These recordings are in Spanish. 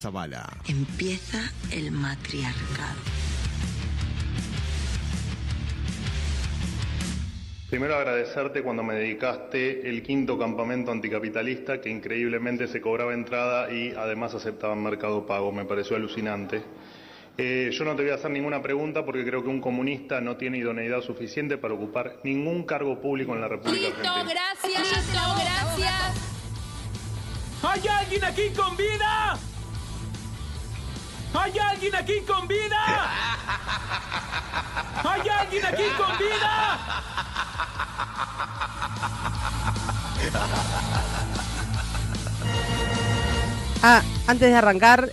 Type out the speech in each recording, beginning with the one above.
Zavala. Empieza el matriarcado. Primero agradecerte cuando me dedicaste el 5º campamento anticapitalista, que increíblemente se cobraba entrada y además aceptaban Mercado Pago. Me pareció alucinante. Yo no te voy a hacer ninguna pregunta porque creo que un comunista no tiene idoneidad suficiente para ocupar ningún cargo público en la República Argentina. Gracias. ¿Hay alguien aquí con vida? ¿Hay alguien aquí con vida? ¿Hay alguien aquí con vida? Antes de arrancar,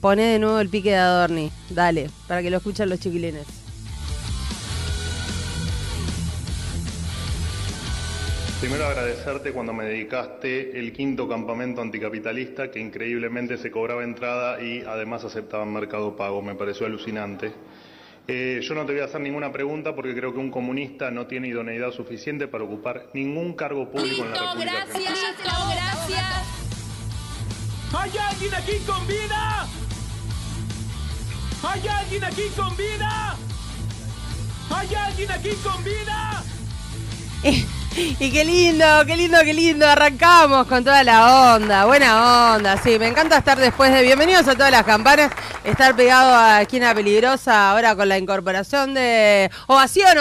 poné de nuevo el pique de Adorni. Dale, para que lo escuchen los chiquilines. Primero agradecerte cuando me dedicaste el 5º campamento anticapitalista, que increíblemente se cobraba entrada y además aceptaban Mercado Pago. Me pareció alucinante. Yo no te voy a hacer ninguna pregunta porque creo que un comunista no tiene idoneidad suficiente para ocupar ningún cargo público en la República Argentina. Gracias. ¿Hay alguien aquí con vida? ¿Hay alguien aquí con vida? ¿Hay alguien aquí con vida? Y qué lindo, arrancamos con toda la onda, buena onda, sí, me encanta estar después de Bienvenidos a todas las campanas, estar pegado a Esquina Peligrosa, ahora con la incorporación de Ovación,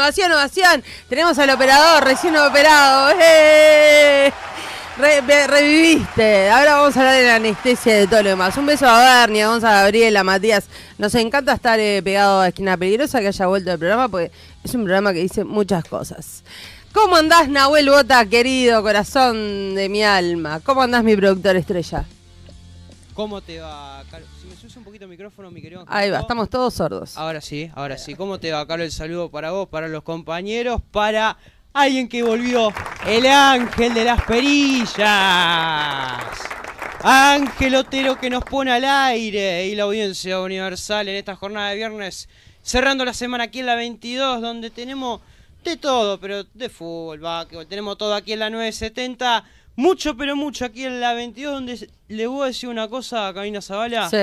tenemos al operador recién operado, reviviste, ahora vamos a hablar de la anestesia y de todo lo demás. Un beso a Bernie, a Gonza, a Gabriela, a Matías, nos encanta estar pegado a Esquina Peligrosa, que haya vuelto el programa, porque es un programa que dice muchas cosas. ¿Cómo andás, Nahuel Bota, querido corazón de mi alma? ¿Cómo andás, mi productor estrella? ¿Cómo te va, Carlos? Si me subes un poquito el micrófono, mi querido Angelito. Ahí va, estamos todos sordos. Ahora sí. ¿Cómo te va, Carlos? El saludo para vos, para los compañeros, para alguien que volvió, el ángel de las perillas. Ángel Otero, que nos pone al aire, y la audiencia universal en esta jornada de viernes, cerrando la semana aquí en la 22, donde tenemos de todo, pero de fútbol, básquetbol, tenemos todo aquí en la 970, mucho, pero mucho aquí en la 22, donde le voy a decir una cosa a Karina Zavala. Sí.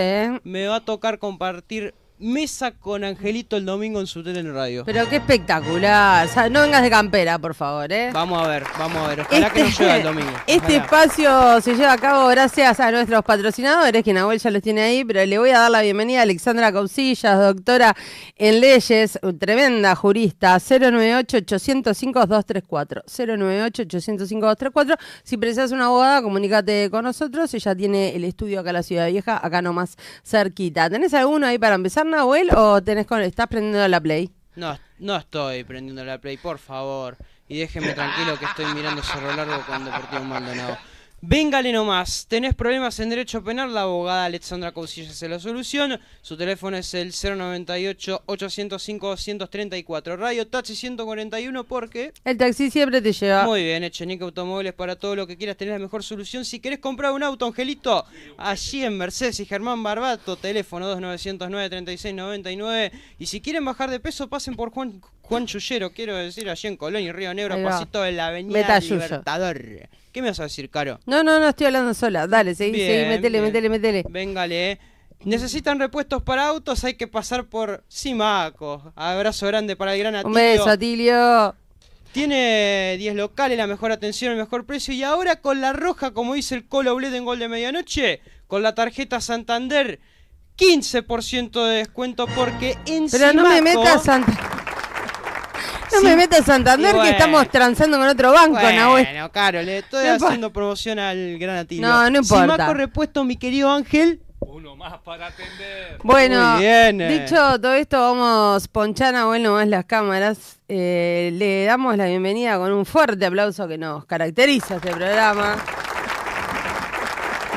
Me va a tocar compartir mesa con Angelito el domingo en su tele en radio. Pero qué espectacular. O sea, no vengas de campera, por favor, Vamos a ver. Ojalá que nos lleve el domingo. Este espacio se lleva a cabo gracias a nuestros patrocinadores, que Nahuel ya los tiene ahí, pero le voy a dar la bienvenida a Alexandra Cousillas, doctora en leyes, tremenda jurista, 098-805-234. 098-805-234. Si precisas una abogada, comunícate con nosotros. Ella tiene el estudio acá en la Ciudad Vieja, acá nomás cerquita. ¿Tenés alguno ahí para empezar, Nahuel, o estás prendiendo la Play? No estoy prendiendo la Play, por favor. Y déjeme tranquilo que estoy mirando Cerro Largo con Deportivo Maldonado. Véngale nomás, tenés problemas en derecho penal, la abogada Alexandra Cousillas es la solución. Su teléfono es el 098-805-234. Radio Taxi 141 porque... el taxi siempre te lleva. Muy bien, Echenique Automóviles, para todo lo que quieras, tenés la mejor solución. Si querés comprar un auto, Angelito, allí en Mercedes y Germán Barbato, teléfono 2909-3699. Y si quieren bajar de peso, pasen por Juan Chullero, quiero decir, allí en Colón y Río Negro, pasito de la avenida Metayuyo. Libertador. ¿Qué me vas a decir, Caro? No, estoy hablando sola. Dale, seguí, métele. Véngale. ¿Necesitan repuestos para autos? Hay que pasar por Simaco. Abrazo grande para el gran Atilio. Un beso, Atilio. Tiene 10 locales, la mejor atención, el mejor precio. Y ahora con la roja, como dice el Colo Bled en Gol de Medianoche, con la tarjeta Santander, 15% de descuento porque en Pero Simaco... no me metas me metas Santander, bueno, que estamos transando con otro banco, Nahuel. Bueno, Caro, le estoy haciendo promoción al gran Atilio. No importa. Simaco Repuesto, mi querido Ángel. Uno más para atender. Bueno, muy bien, dicho todo esto, vamos ponchar a Nahuel nomás las cámaras. Le damos la bienvenida con un fuerte aplauso que nos caracteriza este programa.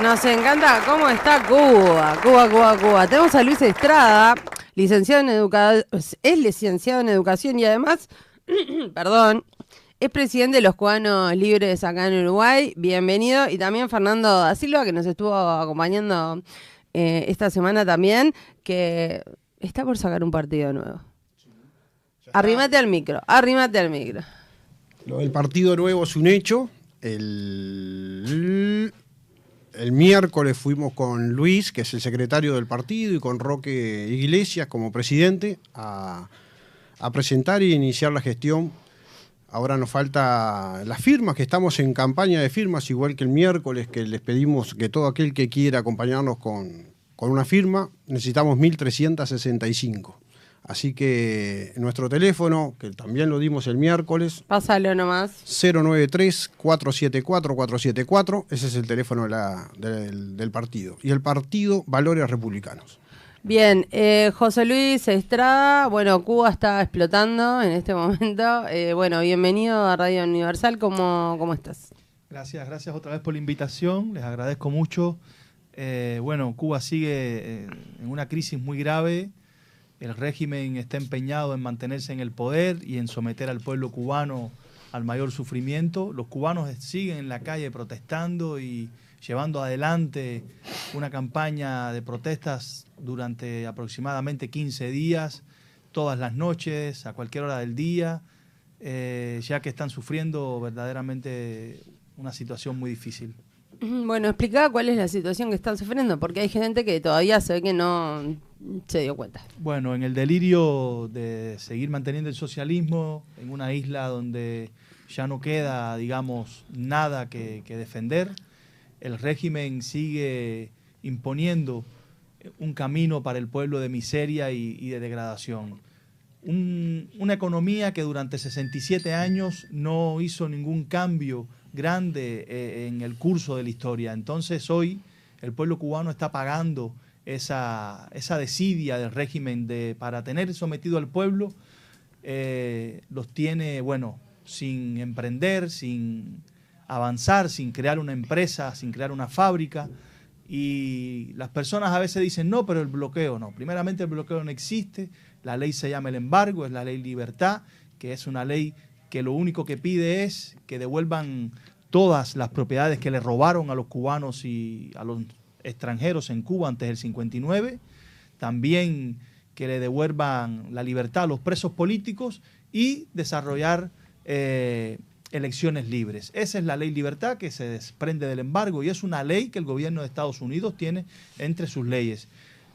Nos encanta cómo está Cuba. Tenemos a Luis Estrada, licenciado es licenciado en educación y además, perdón, es presidente de los Cubanos Libres acá en Uruguay. Bienvenido. Y también Fernando da Silva, que nos estuvo acompañando esta semana también, que está por sacar un partido nuevo. Arrímate al micro. Lo del partido nuevo es un hecho. el miércoles fuimos con Luis, que es el secretario del partido, y con Roque Iglesias como presidente a presentar y iniciar la gestión. Ahora nos falta las firmas, que estamos en campaña de firmas, igual que el miércoles, que les pedimos que todo aquel que quiera acompañarnos con una firma, necesitamos 1.365. Así que nuestro teléfono, que también lo dimos el miércoles. Pásalo nomás. 093-474-474, ese es el teléfono del partido. Y el partido Valores Republicanos. Bien, José Luis Estrada, bueno, Cuba está explotando en este momento. Bueno, bienvenido a Radio Universal, ¿cómo estás? Gracias otra vez por la invitación, les agradezco mucho. Bueno, Cuba sigue en una crisis muy grave, el régimen está empeñado en mantenerse en el poder y en someter al pueblo cubano al mayor sufrimiento. Los cubanos siguen en la calle protestando y llevando adelante una campaña de protestas durante aproximadamente 15 días, todas las noches, a cualquier hora del día, ya que están sufriendo verdaderamente una situación muy difícil. Bueno, explica cuál es la situación que están sufriendo, porque hay gente que todavía se ve que no se dio cuenta. Bueno, en el delirio de seguir manteniendo el socialismo en una isla donde ya no queda, digamos, nada que defender, el régimen sigue imponiendo un camino para el pueblo de miseria y de degradación. Una economía que durante 67 años no hizo ningún cambio grande en el curso de la historia. Entonces hoy el pueblo cubano está pagando esa desidia del régimen para tener sometido al pueblo, los tiene, bueno, sin emprender, sin avanzar, sin crear una empresa, sin crear una fábrica. Y las personas a veces dicen, no, pero el bloqueo no. Primeramente, el bloqueo no existe. La ley se llama el embargo, es la ley Libertad, que es una ley que lo único que pide es que devuelvan todas las propiedades que le robaron a los cubanos y a los extranjeros en Cuba antes del 59. También que le devuelvan la libertad a los presos políticos y desarrollar elecciones libres. Esa es la ley Libertad, que se desprende del embargo y es una ley que el gobierno de Estados Unidos tiene entre sus leyes.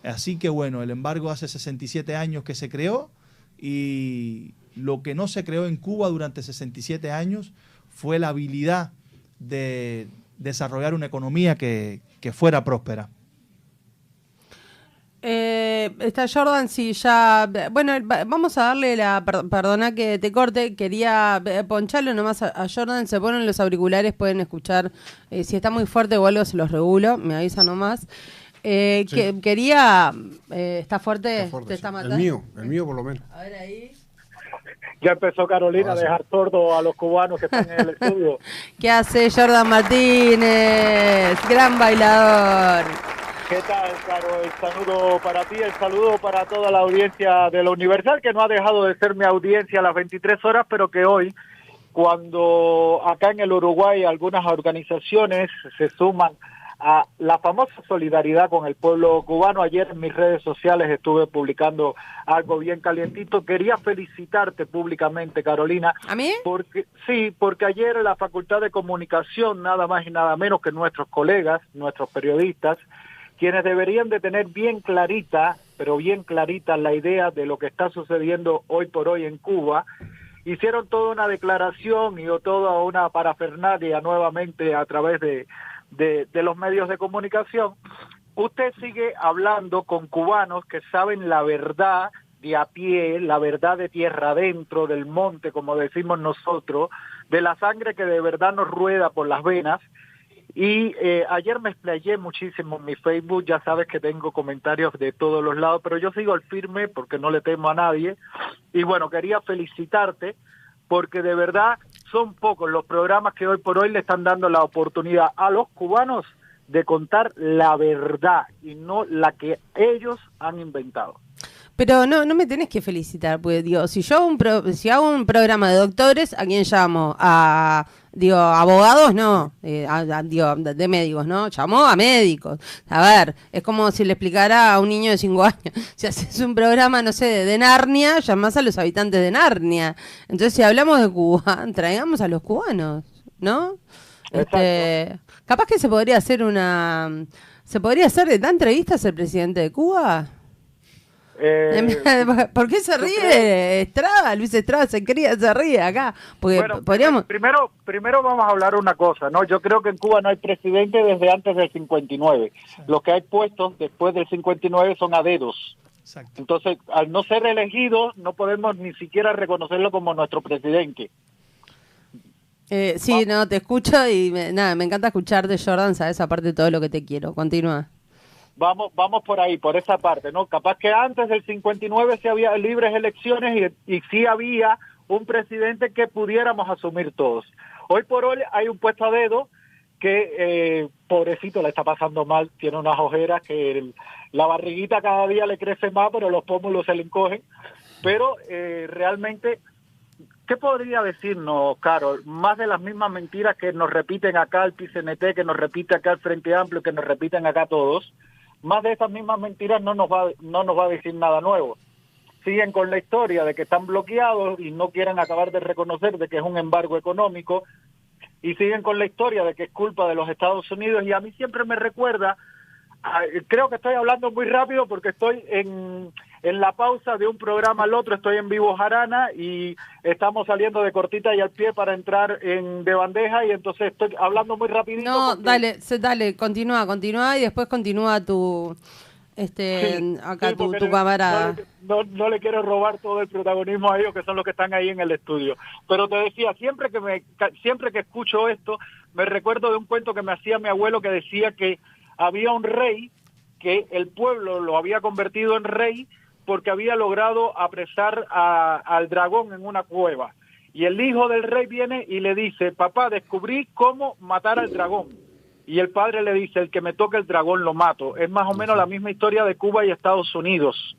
Así que bueno, el embargo hace 67 años que se creó y lo que no se creó en Cuba durante 67 años fue la habilidad de desarrollar una economía que fuera próspera. Está Jordan, sí, ya... Bueno, vamos a darle perdona que te corte, quería poncharlo nomás a Jordan, se ponen los auriculares, pueden escuchar, si está muy fuerte o algo se los regulo, me avisa nomás. Sí. Quería... ¿Está fuerte? Está fuerte, ¿Te está sí. matando? El mío por lo menos. A ver ahí... Ya empezó Carolina a dejar sordo a los cubanos que están en el estudio. ¿Qué hace Jordan Martínez? Gran bailador. ¿Qué tal, Caro? El saludo para ti, el saludo para toda la audiencia de la Universal, que no ha dejado de ser mi audiencia a las 23 horas, pero que hoy, cuando acá en el Uruguay algunas organizaciones se suman a la famosa solidaridad con el pueblo cubano. Ayer en mis redes sociales estuve publicando algo bien calientito. Quería felicitarte públicamente, Carolina. ¿A mí? Porque ayer en la Facultad de Comunicación, nada más y nada menos que nuestros colegas, nuestros periodistas, quienes deberían de tener bien clarita, pero bien clarita la idea de lo que está sucediendo hoy por hoy en Cuba, hicieron toda una declaración y toda una parafernalia nuevamente a través de los medios de comunicación. Usted sigue hablando con cubanos que saben la verdad de a pie, la verdad de tierra adentro, del monte, como decimos nosotros, de la sangre que de verdad nos rueda por las venas. Y ayer me explayé muchísimo en mi Facebook, ya sabes que tengo comentarios de todos los lados, pero yo sigo al firme porque no le temo a nadie. Y bueno, quería felicitarte porque de verdad son pocos los programas que hoy por hoy le están dando la oportunidad a los cubanos de contar la verdad y no la que ellos han inventado. Pero no me tenés que felicitar, porque digo, si yo hago un programa de doctores, ¿a quién llamo? Abogados, no, de médicos, ¿no? Llamó a médicos. A ver, es como si le explicara a un niño de 5 años. Si haces un programa, no sé, de Narnia, llamás a los habitantes de Narnia. Entonces, si hablamos de Cuba, traigamos a los cubanos, ¿no? Capaz que se podría hacer ¿Se podría hacer de entrevistas el presidente de Cuba? ¿Por qué se ríe Estrada? Luis Estrada se ríe acá. Porque bueno, podríamos... primero vamos a hablar una cosa, ¿no? Yo creo que en Cuba no hay presidente desde antes del 59. Los que hay puestos después del 59 son a dedos. Exacto. Entonces, al no ser elegido, no podemos ni siquiera reconocerlo como nuestro presidente. Sí, no, te escucho y me encanta escucharte, Jordan, sabes, aparte de todo lo que te quiero. Continúa. Vamos por ahí, por esa parte, ¿no? Capaz que antes del 59 sí había libres elecciones y sí había un presidente que pudiéramos asumir todos. Hoy por hoy hay un puesto a dedo que, pobrecito, le está pasando mal, tiene unas ojeras que la barriguita cada día le crece más, pero los pómulos se le encogen. Pero realmente... ¿Qué podría decirnos, Carol? Más de las mismas mentiras que nos repiten acá el PCNT, que nos repite acá el Frente Amplio, que nos repiten acá todos. Más de esas mismas mentiras no nos va a decir nada nuevo. Siguen con la historia de que están bloqueados y no quieren acabar de reconocer de que es un embargo económico. Y siguen con la historia de que es culpa de los Estados Unidos. Y a mí siempre me recuerda, creo que estoy hablando muy rápido porque estoy en la pausa de un programa al otro, estoy en Vivo Jarana y estamos saliendo de cortita y al pie para entrar de bandeja y entonces estoy hablando muy rapidito. No, porque... dale, continúa y después continúa tu camarada. No le quiero robar todo el protagonismo a ellos que son los que están ahí en el estudio. Pero te decía, siempre que escucho esto, me recuerdo de un cuento que me hacía mi abuelo que decía que había un rey que el pueblo lo había convertido en rey porque había logrado apresar al dragón en una cueva. Y el hijo del rey viene y le dice, papá, descubrí cómo matar al dragón. Y el padre le dice, el que me toque el dragón lo mato. Es más o menos la misma historia de Cuba y Estados Unidos.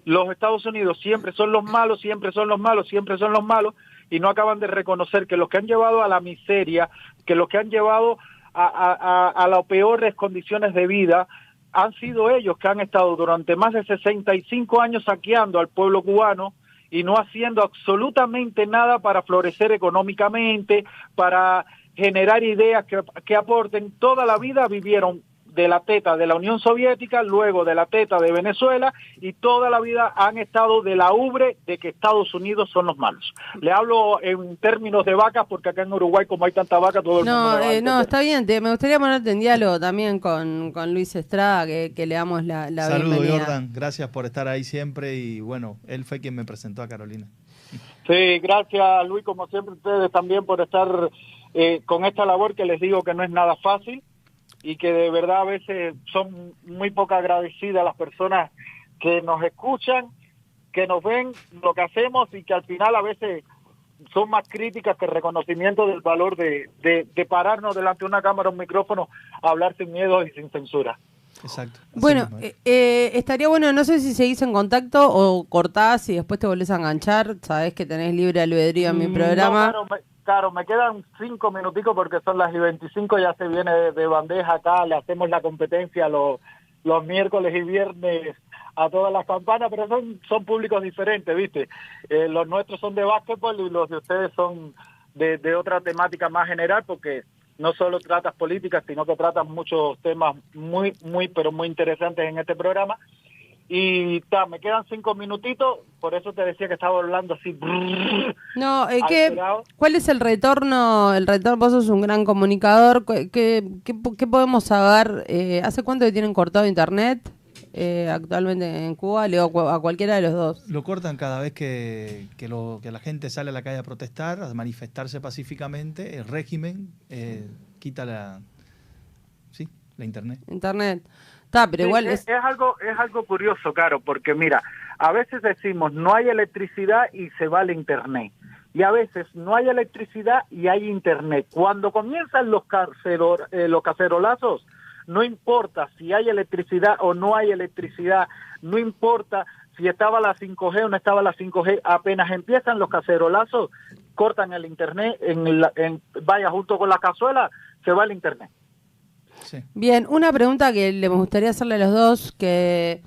Los Estados Unidos siempre son los malos, siempre son los malos, siempre son los malos, y no acaban de reconocer que los que han llevado a la miseria, que los que han llevado a las peores condiciones de vida, han sido ellos que han estado durante más de 65 años saqueando al pueblo cubano y no haciendo absolutamente nada para florecer económicamente, para generar ideas que aporten. Toda la vida vivieron de la teta de la Unión Soviética, luego de la teta de Venezuela, y toda la vida han estado de la ubre de que Estados Unidos son los malos. Le hablo en términos de vacas, porque acá en Uruguay, como hay tanta vaca, todo el mundo me va a no, está bien, me gustaría ponerte en diálogo también con Luis Estrada, que le damos la Saludos, bienvenida. Jordan, gracias por estar ahí siempre, y bueno, él fue quien me presentó a Carolina. Sí, gracias Luis, como siempre ustedes también por estar con esta labor que les digo que no es nada fácil, y que de verdad a veces son muy poco agradecidas las personas que nos escuchan, que nos ven lo que hacemos y que al final a veces son más críticas que reconocimiento del valor de pararnos delante de una cámara o un micrófono a hablar sin miedo y sin censura. Exacto. Bueno, estaría bueno, no sé si seguís en contacto o cortás y después te volvés a enganchar, sabés que tenés libre albedrío en mi programa. No, claro, me quedan 5 minuticos porque son las 25, ya se viene de bandeja acá, le hacemos la competencia los miércoles y viernes a todas las campanas, pero son públicos diferentes, ¿viste? Los nuestros son de básquetbol y los de ustedes son de otra temática más general, porque no solo tratas políticas, sino que tratas muchos temas muy, pero muy interesantes en este programa. Y me quedan 5 minutitos, por eso te decía que estaba hablando así. No, ¿cuál es el retorno? Vos sos un gran comunicador. ¿Qué podemos saber? ¿Hace cuánto que tienen cortado internet actualmente en Cuba? Le digo a cualquiera de los dos. Lo cortan cada vez que la gente sale a la calle a protestar, a manifestarse pacíficamente. El régimen quita la internet. Pero igual es algo curioso, Caro, porque mira, a veces decimos no hay electricidad y se va el internet, y a veces no hay electricidad y hay internet. Cuando comienzan los cacerolazos, no importa si hay electricidad o no hay electricidad, no importa si estaba la 5G o no estaba la 5G, apenas empiezan los cacerolazos, cortan el internet, vaya junto con la cazuela, se va el internet. Sí. Bien, una pregunta que me gustaría hacerle a los dos, que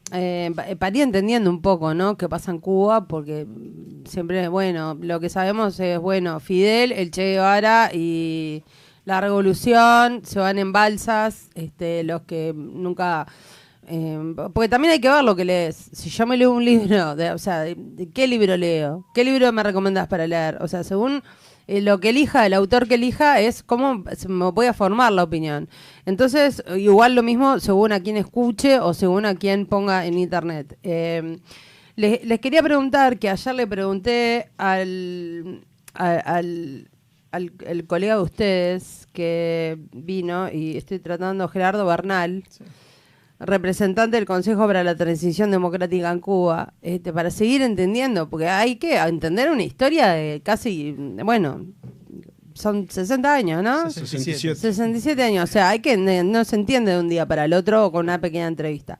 para ir entendiendo un poco, ¿no?, qué pasa en Cuba, porque siempre, bueno, lo que sabemos es, bueno, Fidel, el Che Guevara y la revolución, se van en balsas, los que nunca... porque también hay que ver lo que lees. Si yo me leo un libro, ¿de qué libro leo? ¿Qué libro me recomendás para leer? O sea, según lo que elija, el autor que elija, es cómo me voy a formar la opinión. Entonces, igual lo mismo según a quién escuche o según a quién ponga en internet. Les quería preguntar, que ayer le pregunté al colega de ustedes que vino, y estoy tratando, Gerardo Bernal, sí, representante del Consejo para la Transición Democrática en Cuba, para seguir entendiendo, porque hay que entender una historia de casi, bueno, son 60 años, ¿no? 67 años, o sea, no se entiende de un día para el otro con una pequeña entrevista.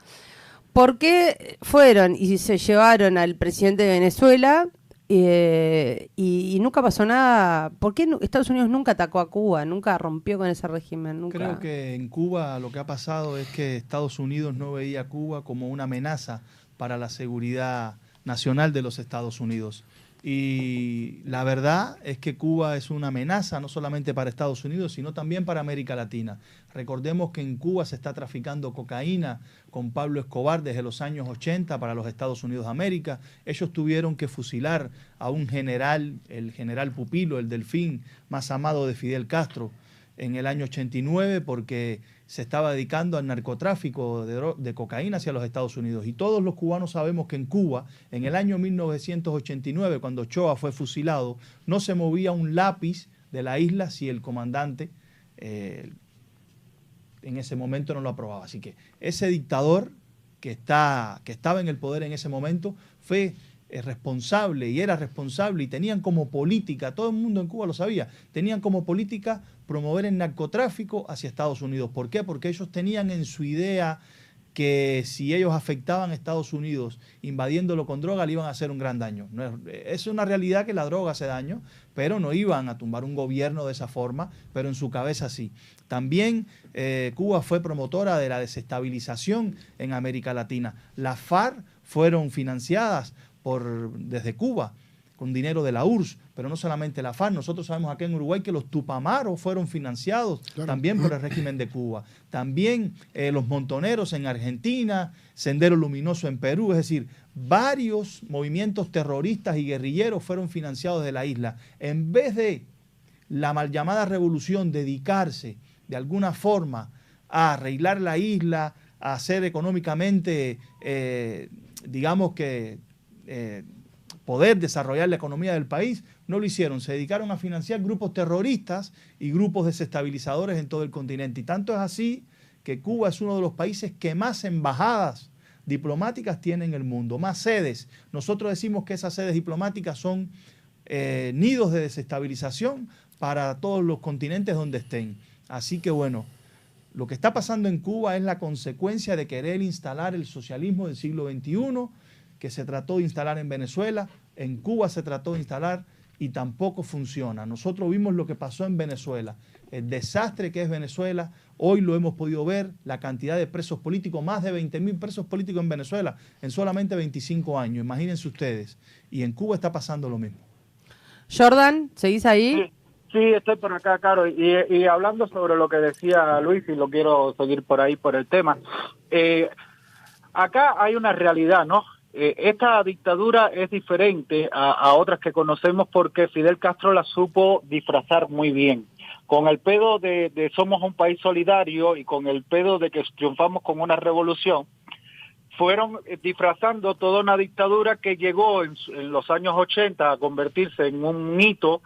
¿Por qué fueron y se llevaron al presidente de Venezuela y nunca pasó nada? ¿Por qué Estados Unidos nunca atacó a Cuba? Nunca rompió con ese régimen. Nunca... Creo que en Cuba lo que ha pasado es que Estados Unidos no veía a Cuba como una amenaza para la seguridad nacional de los Estados Unidos. Y la verdad es que Cuba es una amenaza no solamente para Estados Unidos, sino también para América Latina. Recordemos que en Cuba se está traficando cocaína con Pablo Escobar desde los años 80 para los Estados Unidos de América. Ellos tuvieron que fusilar a un general, el general Pupilo, el delfín más amado de Fidel Castro, en el año 89 porque se estaba dedicando al narcotráfico de cocaína hacia los Estados Unidos. Y todos los cubanos sabemos que en Cuba, en el año 1989, cuando Ochoa fue fusilado, no se movía un lápiz de la isla si el comandante en ese momento no lo aprobaba. Así que ese dictador que estaba en el poder en ese momento fue responsable y era responsable y tenían como política, todo el mundo en Cuba lo sabía, tenían como política promover el narcotráfico hacia Estados Unidos. ¿Por qué? Porque ellos tenían en su idea que si ellos afectaban a Estados Unidos invadiéndolo con droga, le iban a hacer un gran daño. Es una realidad que la droga hace daño, pero no iban a tumbar un gobierno de esa forma, pero en su cabeza sí. También Cuba fue promotora de la desestabilización en América Latina. Las FARC fueron financiadas desde Cuba, con dinero de la URSS, pero no solamente la FARC. Nosotros sabemos aquí en Uruguay que los Tupamaros fueron financiados también por el régimen de Cuba. También los Montoneros en Argentina, Sendero Luminoso en Perú, es decir, varios movimientos terroristas y guerrilleros fueron financiados de la isla. En vez de la mal llamada revolución dedicarse de alguna forma a arreglar la isla, a hacer económicamente, digamos que poder desarrollar la economía del país, no lo hicieron. Se dedicaron a financiar grupos terroristas y grupos desestabilizadores en todo el continente. Y tanto es así que Cuba es uno de los países que más embajadas diplomáticas tiene en el mundo, más sedes. Nosotros decimos que esas sedes diplomáticas son nidos de desestabilización para todos los continentes donde estén. Así que bueno, lo que está pasando en Cuba es la consecuencia de querer instalar el socialismo del siglo XXI, que se trató de instalar en Venezuela, en Cuba se trató de instalar y tampoco funciona. Nosotros vimos lo que pasó en Venezuela, el desastre que es Venezuela, hoy lo hemos podido ver, la cantidad de presos políticos, más de 20.000 presos políticos en Venezuela en solamente 25 años, imagínense ustedes. Y en Cuba está pasando lo mismo. Jordan, ¿seguís ahí? Sí, estoy por acá, Caro, y hablando sobre lo que decía Luis, y lo quiero seguir por ahí por el tema, acá hay una realidad, ¿no? Esta dictadura es diferente a otras que conocemos porque Fidel Castro la supo disfrazar muy bien. Con el pedo de somos un país solidario y con el pedo de que triunfamos con una revolución, fueron disfrazando toda una dictadura que llegó en los años 80 a convertirse en un mito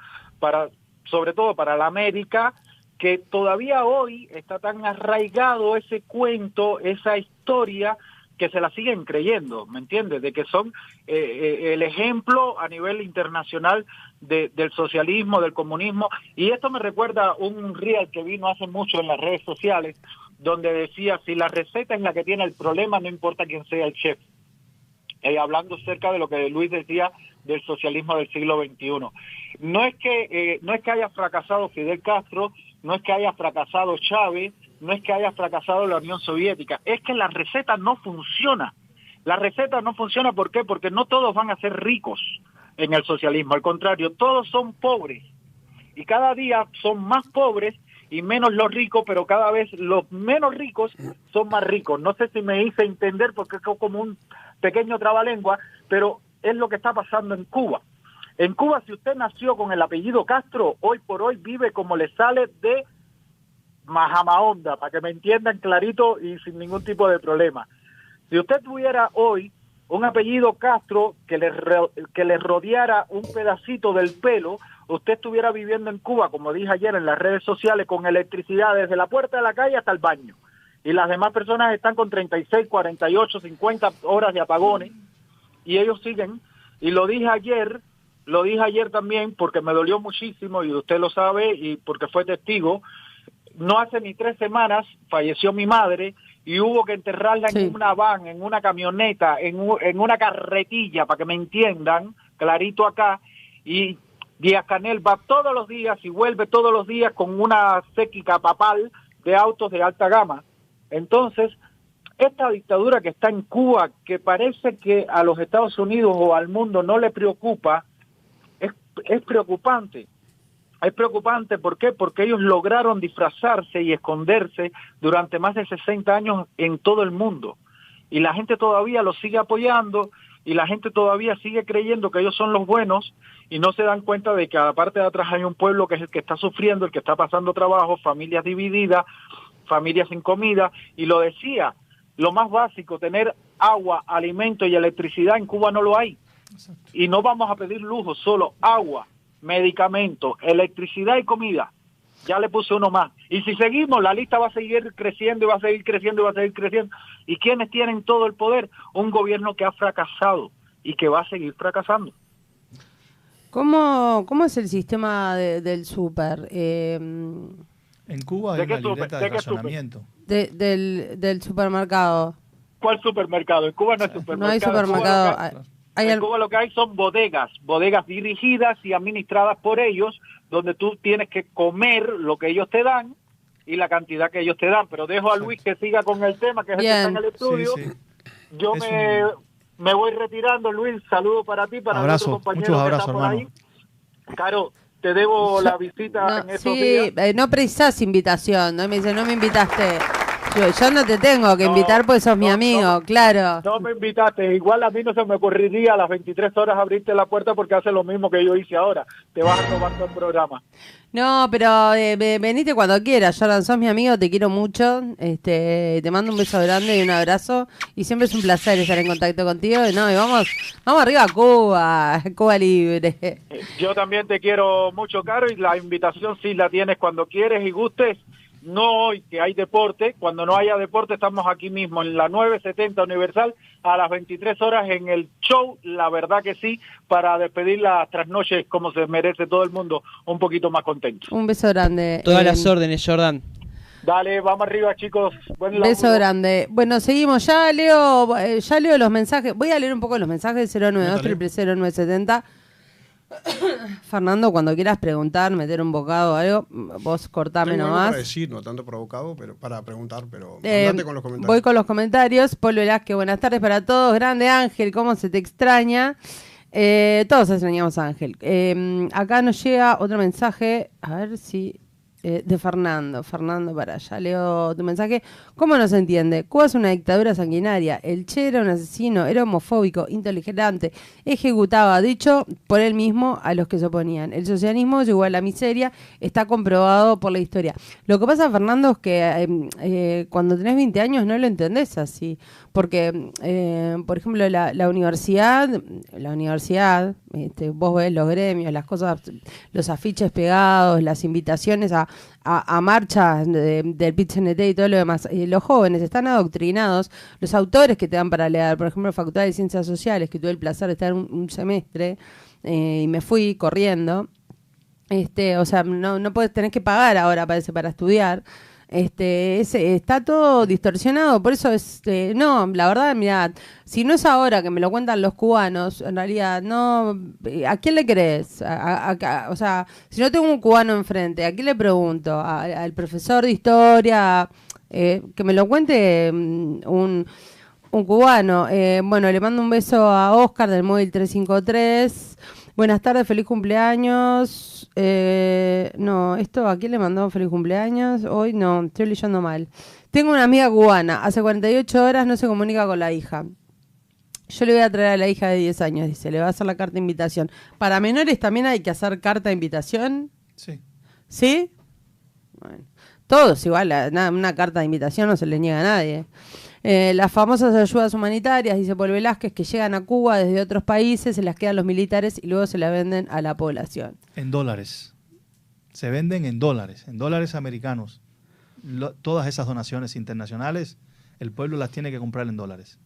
sobre todo para la América, que todavía hoy está tan arraigado ese cuento, esa historia, que se la siguen creyendo, ¿me entiendes? De que son el ejemplo a nivel internacional del socialismo, del comunismo. Y esto me recuerda un reel que vino hace mucho en las redes sociales, donde decía, si la receta es la que tiene el problema, no importa quién sea el chef. Hablando acerca de lo que Luis decía del socialismo del siglo XXI. No es que haya fracasado Fidel Castro, no es que haya fracasado Chávez, no es que haya fracasado la Unión Soviética, es que la receta no funciona. La receta no funciona, ¿por qué? Porque no todos van a ser ricos en el socialismo, al contrario, todos son pobres. Y cada día son más pobres y menos los ricos, pero cada vez los menos ricos son más ricos. No sé si me hice entender porque es como un pequeño trabalengua, pero es lo que está pasando en Cuba. En Cuba, si usted nació con el apellido Castro, hoy por hoy vive como le sale de Majamaonda, para que me entiendan clarito y sin ningún tipo de problema. Si usted tuviera hoy un apellido Castro que le rodeara un pedacito del pelo, usted estuviera viviendo en Cuba, como dije ayer en las redes sociales, con electricidad desde la puerta de la calle hasta el baño. Y las demás personas están con 36, 48, 50 horas de apagones, y ellos siguen. Y lo dije ayer también porque me dolió muchísimo, y usted lo sabe, y porque fue testigo. No hace ni 3 semanas falleció mi madre, y hubo que enterrarla en una van, en una camioneta, en una carretilla, para que me entiendan, clarito acá, y Díaz-Canel va todos los días y vuelve todos los días con una séquita papal de autos de alta gama. Entonces, esta dictadura que está en Cuba, que parece que a los Estados Unidos o al mundo no le preocupa, es preocupante. Es preocupante, ¿por qué? Porque ellos lograron disfrazarse y esconderse durante más de 60 años en todo el mundo. Y la gente todavía los sigue apoyando, y la gente todavía sigue creyendo que ellos son los buenos, y no se dan cuenta de que a la parte de atrás hay un pueblo que es el que está sufriendo, el que está pasando trabajo, familias divididas, familias sin comida. Y lo decía, lo más básico, tener agua, alimento y electricidad en Cuba no lo hay. Y no vamos a pedir lujo, solo agua, medicamentos, electricidad y comida. Ya le puse uno más. Y si seguimos, la lista va a seguir creciendo y va a seguir creciendo y va a seguir creciendo. ¿Y quiénes tienen todo el poder? Un gobierno que ha fracasado y que va a seguir fracasando. ¿Cómo es el sistema del súper? En Cuba hay una libreta de racionamiento. Del supermercado. ¿Cuál supermercado? En Cuba no hay supermercado. No hay supermercado. En Cuba lo que hay son bodegas dirigidas y administradas por ellos, donde tú tienes que comer lo que ellos te dan y la cantidad que ellos te dan. Pero dejo a Luis que siga con el tema, que es el que está en el estudio. Sí, sí. Yo me voy retirando, Luis. Saludo para ti, para nuestro compañero muchos abrazos, que está por ahí. Caro, te debo la visita en estos días. No precisás invitación, ¿no? Me dice, no me invitaste. Yo no te tengo que invitar porque sos mi amigo, claro. No me invitaste, igual a mí no se me ocurriría a las 23 horas abrirte la puerta porque hace lo mismo que yo hice ahora. Te vas a robar todo el programa. No, pero venite cuando quieras, Jordan, sos mi amigo, te quiero mucho. Te mando un beso grande y un abrazo. Y siempre es un placer estar en contacto contigo. No, y vamos arriba a Cuba libre. Yo también te quiero mucho, Caro, y la invitación sí la tienes cuando quieres y gustes. No hoy que hay deporte, cuando no haya deporte estamos aquí mismo en la 970 Universal a las 23 horas en el show, la verdad que sí, para despedir las trasnoches como se merece todo el mundo, un poquito más contento. Un beso grande. Todas las órdenes, Jordan. Dale, vamos arriba, chicos. Buen beso grande. Bueno, seguimos. Ya leo los mensajes. Voy a leer un poco los mensajes. 092-00970. Fernando, cuando quieras preguntar, meter un bocado o algo, vos cortame nomás. Para decir, no tanto provocado, pero para preguntar, pero andate con los comentarios. Voy con los comentarios. Paul Velázquez, buenas tardes para todos. Grande Ángel, ¿cómo se te extraña? Todos extrañamos a Ángel. Acá nos llega otro mensaje, a ver si... de Fernando, para allá, leo tu mensaje. ¿Cómo no se entiende? Cuba es una dictadura sanguinaria. El Che era un asesino, era homofóbico, intolerante, ejecutaba, dicho por él mismo, a los que se oponían. El socialismo llegó a la miseria, está comprobado por la historia. Lo que pasa, Fernando, es que cuando tenés 20 años no lo entendés así. Porque, por ejemplo, la universidad, vos ves los gremios, las cosas, los afiches pegados, las invitaciones a marchas del PIT-CNT y todo lo demás. Los jóvenes están adoctrinados, los autores que te dan para leer, por ejemplo, Facultad de Ciencias Sociales, que tuve el placer de estar un semestre y me fui corriendo. O sea, no tenés que pagar ahora, parece, para estudiar. Está todo distorsionado, por eso no, la verdad, mirá, si no es ahora que me lo cuentan los cubanos, en realidad, no, ¿a quién le crees? O sea, si no tengo un cubano enfrente, ¿a quién le pregunto? Al profesor de historia, que me lo cuente un cubano. Bueno, le mando un beso a Oscar del móvil 353. Buenas tardes, feliz cumpleaños. No, esto, ¿a quién le mandó feliz cumpleaños? Hoy no, estoy leyendo mal. Tengo una amiga cubana, hace 48 horas no se comunica con la hija. Yo le voy a traer a la hija de 10 años, dice, le va a hacer la carta de invitación. ¿Para menores también hay que hacer carta de invitación? Sí. ¿Sí? Bueno, todos igual, una carta de invitación no se le niega a nadie. Las famosas ayudas humanitarias, dice Paul Velázquez, que llegan a Cuba desde otros países, se las quedan los militares y luego se las venden a la población. En dólares. Se venden en dólares americanos. Todas esas donaciones internacionales, el pueblo las tiene que comprar en dólares.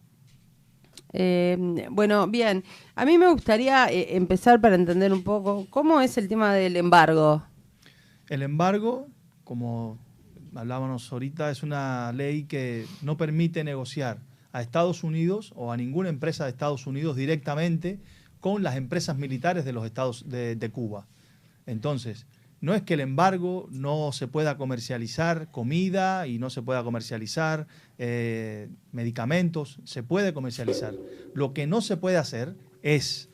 Bueno, bien. A mí me gustaría empezar para entender un poco cómo es el tema del embargo. El embargo, como hablábamos ahorita, es una ley que no permite negociar a Estados Unidos o a ninguna empresa de Estados Unidos directamente con las empresas militares de los estados de Cuba. Entonces, no es que el embargo no se pueda comercializar comida y no se pueda comercializar medicamentos, se puede comercializar. Lo que no se puede hacer es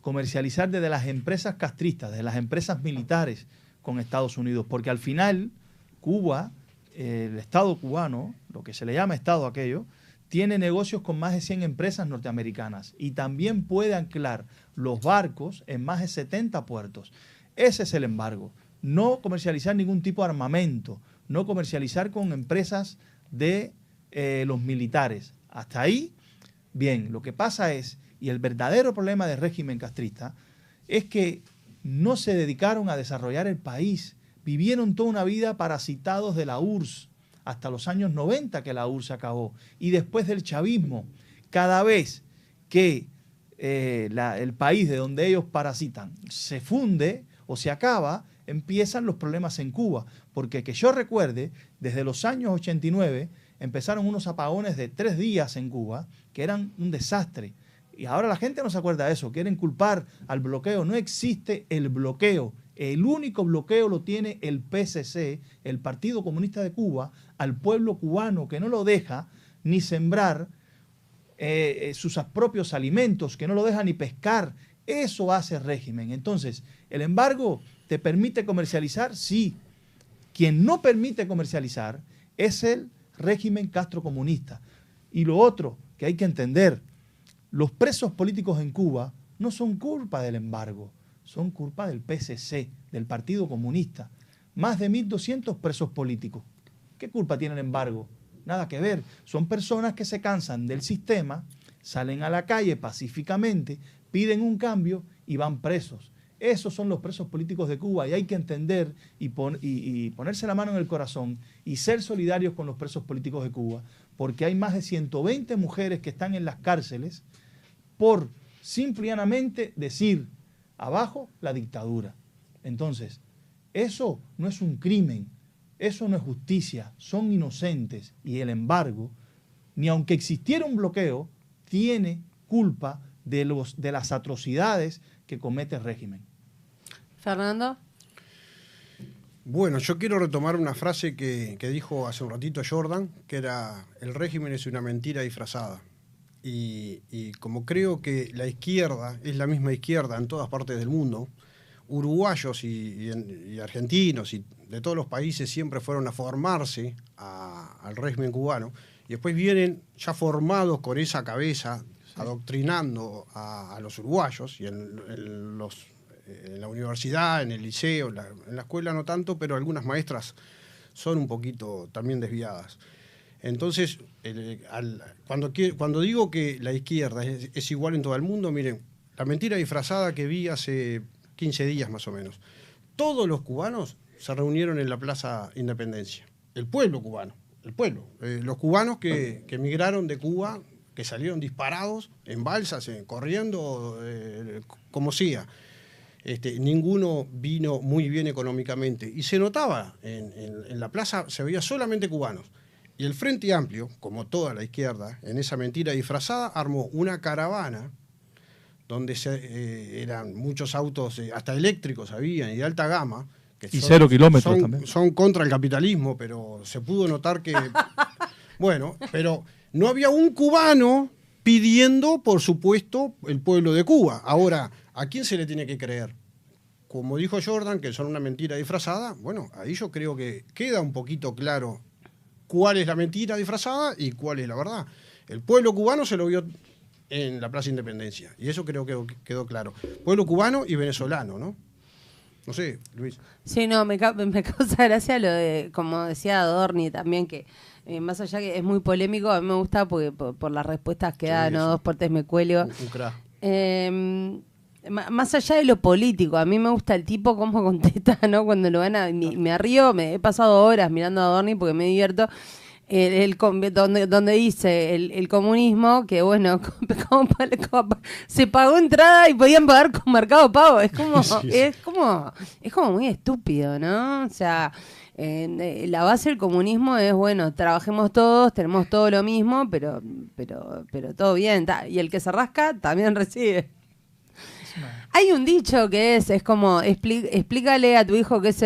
comercializar desde las empresas castristas, desde las empresas militares con Estados Unidos, porque al final Cuba, el Estado cubano, lo que se le llama Estado aquello, tiene negocios con más de 100 empresas norteamericanas y también puede anclar los barcos en más de 70 puertos. Ese es el embargo. No comercializar ningún tipo de armamento, no comercializar con empresas de los militares. Hasta ahí, bien, lo que pasa es, y el verdadero problema del régimen castrista, es que no se dedicaron a desarrollar el país. Vivieron toda una vida parasitados de la URSS, hasta los años 90 que la URSS se acabó. Y después del chavismo, cada vez que el país de donde ellos parasitan se funde o se acaba, empiezan los problemas en Cuba. Porque que yo recuerde, desde los años 89 empezaron unos apagones de 3 días en Cuba, que eran un desastre. Y ahora la gente no se acuerda de eso, quieren culpar al bloqueo. No existe el bloqueo. El único bloqueo lo tiene el PCC, el Partido Comunista de Cuba, al pueblo cubano, que no lo deja ni sembrar sus propios alimentos, que no lo deja ni pescar. Eso hace el régimen. Entonces, ¿el embargo te permite comercializar? Sí. Quien no permite comercializar es el régimen castrocomunista. Y lo otro que hay que entender, los presos políticos en Cuba no son culpa del embargo, son culpa del PCC, del Partido Comunista. Más de 1.200 presos políticos. ¿Qué culpa tiene el embargo? Nada que ver. Son personas que se cansan del sistema, salen a la calle pacíficamente, piden un cambio y van presos. Esos son los presos políticos de Cuba y hay que entender y ponerse la mano en el corazón y ser solidarios con los presos políticos de Cuba, porque hay más de 120 mujeres que están en las cárceles por simplemente decir abajo la dictadura. Entonces, eso no es un crimen, eso no es justicia, son inocentes y el embargo, ni aunque existiera un bloqueo, tiene culpa de las atrocidades que comete el régimen. Fernando. Bueno, yo quiero retomar una frase que dijo hace un ratito Jordan, que era: el régimen es una mentira disfrazada. Y como creo que la izquierda es la misma izquierda en todas partes del mundo, uruguayos y argentinos y de todos los países siempre fueron a formarse al régimen cubano y después vienen ya formados con esa cabeza, adoctrinando a los uruguayos y en la universidad, en el liceo, en la escuela no tanto, pero algunas maestras son un poquito también desviadas. Entonces, cuando digo que la izquierda es igual en todo el mundo, miren, la mentira disfrazada que vi hace 15 días más o menos. Todos los cubanos se reunieron en la Plaza Independencia. El pueblo cubano, el pueblo. Los cubanos que emigraron de Cuba, que salieron disparados en balsas, corriendo, como sea. Ninguno vino muy bien económicamente. Y se notaba, en la plaza se veía solamente cubanos. Y el Frente Amplio, como toda la izquierda, en esa mentira disfrazada, armó una caravana donde eran muchos autos, hasta eléctricos habían, y de alta gama. Que y 0 kilómetros también. Son contra el capitalismo, pero se pudo notar que... Bueno, pero no había un cubano pidiendo, por supuesto, el pueblo de Cuba. Ahora, ¿a quién se le tiene que creer? Como dijo Jordan, que son una mentira disfrazada, bueno, ahí yo creo que queda un poquito claro cuál es la mentira disfrazada y cuál es la verdad. El pueblo cubano se lo vio en la Plaza Independencia, y eso creo que quedó claro. Pueblo cubano y venezolano, ¿no? No sé, Luis. Sí, no, me causa gracia lo de, como decía Adorni también, que más allá que es muy polémico, a mí me gusta porque por las respuestas que da, ¿no? 2 por 3 me cuelgo. Un crack. Más allá de lo político, a mí me gusta el tipo cómo contesta, ¿no? Cuando lo van a... Me río, he pasado horas mirando a Adorni porque me divierto. Donde dice el comunismo, que bueno, se pagó entrada y podían pagar con Mercado Pago. Es como, Sí. es como muy estúpido, ¿no? O sea, la base del comunismo es, bueno, trabajemos todos, tenemos todo lo mismo, pero todo bien. Y el que se rasca también recibe. Hay un dicho que es como, explícale a tu hijo qué es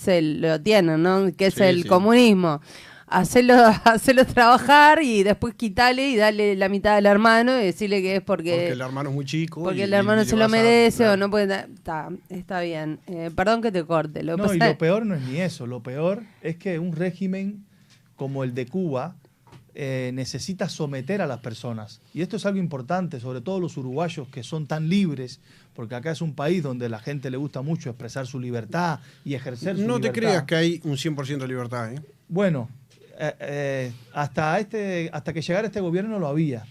el, lo tienen, ¿no? Que es el comunismo. Hacelo trabajar y después quitale y darle la mitad al hermano y decirle que es porque el hermano es muy chico. Porque el hermano se lo merece o no puede... Está bien. Perdón que te corte. Y lo peor no es ni eso. Lo peor es que un régimen como el de Cuba necesita someter a las personas. Y esto es algo importante, sobre todo los uruguayos que son tan libres, porque acá es un país donde a la gente le gusta mucho expresar su libertad y ejercer su libertad. No te creas que hay un 100% de libertad, ¿eh? Bueno, hasta que llegara este gobierno lo había.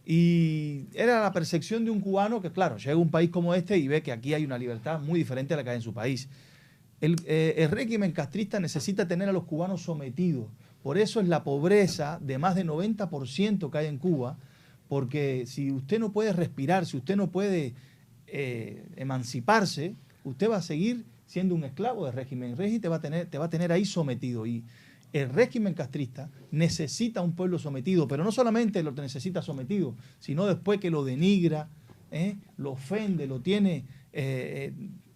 Y era la percepción de un cubano que, claro, llega a un país como este y ve que aquí hay una libertad muy diferente a la que hay en su país. El régimen castrista necesita tener a los cubanos sometidos. Por eso es la pobreza de más de 90% que hay en Cuba, porque si usted no puede respirar, si usted no puede emanciparse, usted va a seguir siendo un esclavo del régimen. El régimen te va a tener ahí sometido. Y el régimen castrista necesita un pueblo sometido, pero no solamente lo necesita sometido, sino después que lo denigra, lo ofende, lo tiene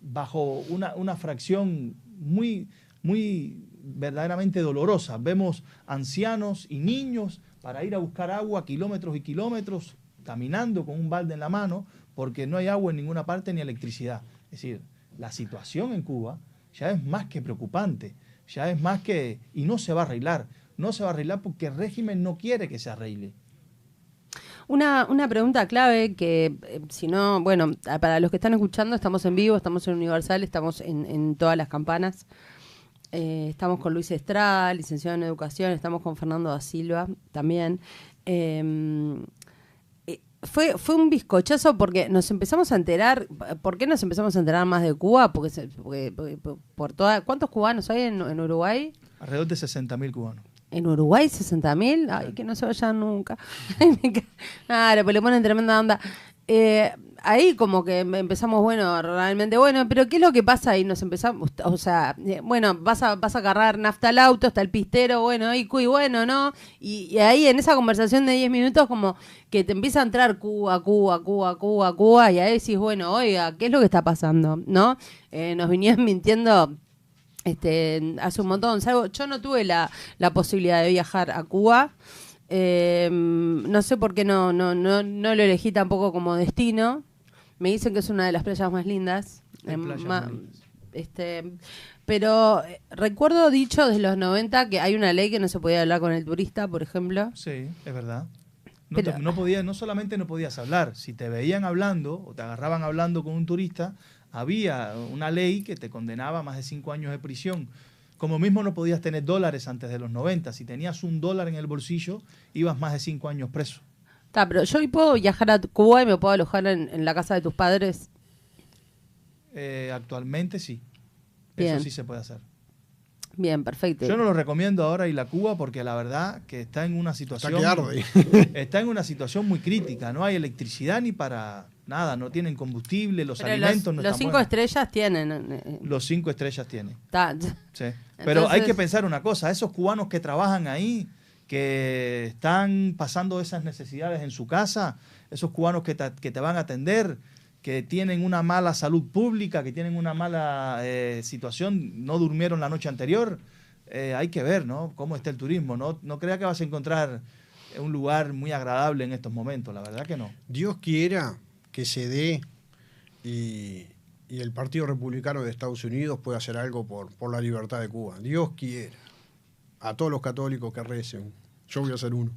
bajo una fracción muy, muy verdaderamente dolorosa. Vemos ancianos y niños para ir a buscar agua kilómetros y kilómetros, caminando con un balde en la mano, porque no hay agua en ninguna parte ni electricidad. Es decir, la situación en Cuba ya es más que preocupante. Ya es más que... Y no se va a arreglar. No se va a arreglar porque el régimen no quiere que se arregle. Una pregunta clave que, si no, bueno, para los que están escuchando, estamos en vivo, estamos en Universal, estamos en todas las campanas. Estamos con Luis Estrada, licenciado en Educación, estamos con Fernando da Silva también. Fue un bizcochazo porque nos empezamos a enterar. ¿Por qué nos empezamos a enterar más de Cuba? Porque por toda. ¿Cuántos cubanos hay en Uruguay? Alrededor de 60.000 cubanos. ¿En Uruguay 60.000? Ay, que no se vayan nunca. Claro, pues le ponen tremenda onda. Ahí como que empezamos, bueno, realmente bueno, pero ¿qué es lo que pasa ahí? Nos empezamos, o sea, bueno, vas a agarrar nafta al auto, está el pistero, bueno, y bueno, ¿no? Y ahí en esa conversación de 10 minutos como que te empieza a entrar Cuba, y ahí decís, bueno, oiga, ¿qué es lo que está pasando? ¿No? Nos venían mintiendo hace un montón. Yo no tuve la posibilidad de viajar a Cuba. No sé por qué no lo elegí tampoco como destino. Me dicen que es una de las playas más lindas. Pero recuerdo dicho desde los 90 que hay una ley que no se podía hablar con el turista, por ejemplo. Sí, es verdad. No solamente no podías hablar, si te veían hablando o te agarraban hablando con un turista, había una ley que te condenaba a más de 5 años de prisión. Como mismo no podías tener dólares antes de los 90. Si tenías $1 en el bolsillo, ibas más de 5 años preso. Pero yo hoy puedo viajar a Cuba y me puedo alojar en la casa de tus padres. Actualmente sí. Bien. Eso sí se puede hacer. Bien, perfecto. Yo no lo recomiendo ahora ir a Cuba porque la verdad que está en una situación... Está en una situación muy crítica. No hay electricidad ni para nada. No tienen combustible, los alimentos no están Los 5 estrellas tienen. Los 5 estrellas tienen. Sí. Pero Entonces... hay que pensar una cosa. Esos cubanos que trabajan ahí, que están pasando esas necesidades en su casa, esos cubanos que te van a atender, que tienen una mala salud pública, que tienen una mala situación, no durmieron la noche anterior, hay que ver, ¿no?, cómo está el turismo. No crea que vas a encontrar un lugar muy agradable en estos momentos, la verdad que no. Dios quiera que se dé y el Partido Republicano de Estados Unidos pueda hacer algo por la libertad de Cuba. Dios quiera. A todos los católicos que recen. Yo voy a ser uno.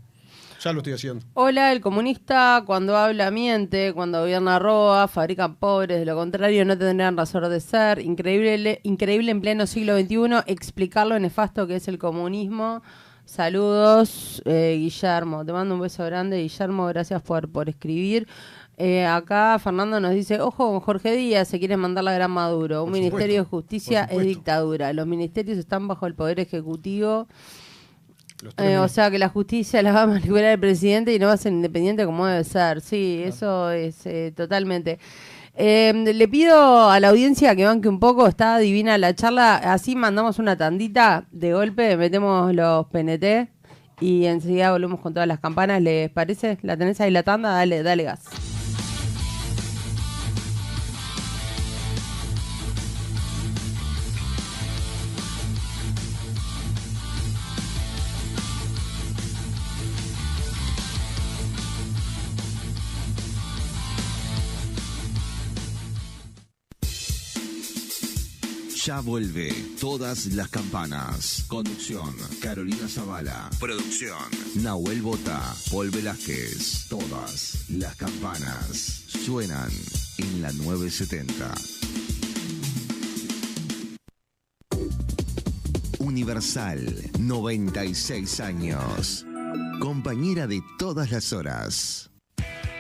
Ya lo estoy haciendo. Hola, el comunista cuando habla miente, cuando gobierna roba, fabrican pobres, de lo contrario no tendrían razón de ser. Increíble en pleno siglo XXI explicar lo nefasto que es el comunismo. Saludos, Guillermo. Te mando un beso grande, Guillermo. Gracias por escribir. Acá Fernando nos dice, ojo con Jorge Díaz, se quiere mandar la gran Maduro. Un ministerio de justicia es dictadura. Los ministerios están bajo el poder ejecutivo. O sea que la justicia la va a manipular el presidente y no va a ser independiente como debe ser. Sí, eso es totalmente. Le pido a la audiencia que banque un poco, está divina la charla. Así mandamos una tandita de golpe, metemos los PNT y enseguida volvemos con todas las campanas. ¿Les parece? ¿La tenés ahí la tanda? Dale gas. Ya vuelve Todas las Campanas. Conducción, Carolina Zavala. Producción, Nahuel Bota, Paul Velázquez. Todas las campanas suenan en la 970. Universal, 96 años. Compañera de todas las horas.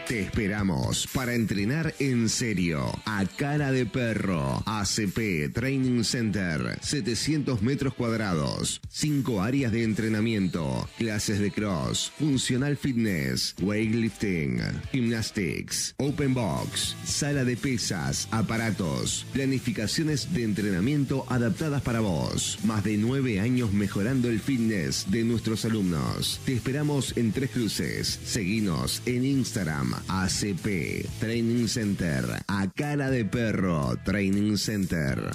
Te esperamos para entrenar en serio, a cara de perro. ACP Training Center, 700 metros cuadrados, 5 áreas de entrenamiento, clases de cross, funcional fitness, weightlifting, gymnastics, open box, sala de pesas, aparatos, planificaciones de entrenamiento adaptadas para vos. Más de 9 años mejorando el fitness de nuestros alumnos. Te esperamos en Tres Cruces. Seguinos en Instagram. ACP Training Center, a cara de perro Training Center.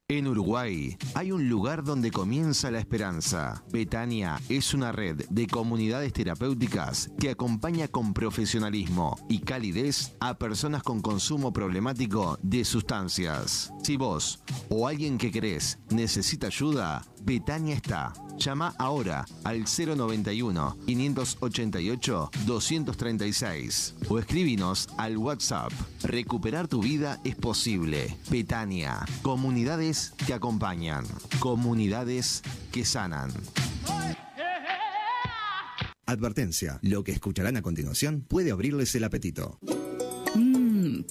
En Uruguay hay un lugar donde comienza la esperanza. Betania es una red de comunidades terapéuticas que acompaña con profesionalismo y calidez a personas con consumo problemático de sustancias. Si vos o alguien que querés necesita ayuda, Betania está. Llama ahora al 091-588-236 o escribinos al WhatsApp. Recuperar tu vida es posible. Betania, comunidades que acompañan, comunidades que sanan. Advertencia, lo que escucharán a continuación puede abrirles el apetito.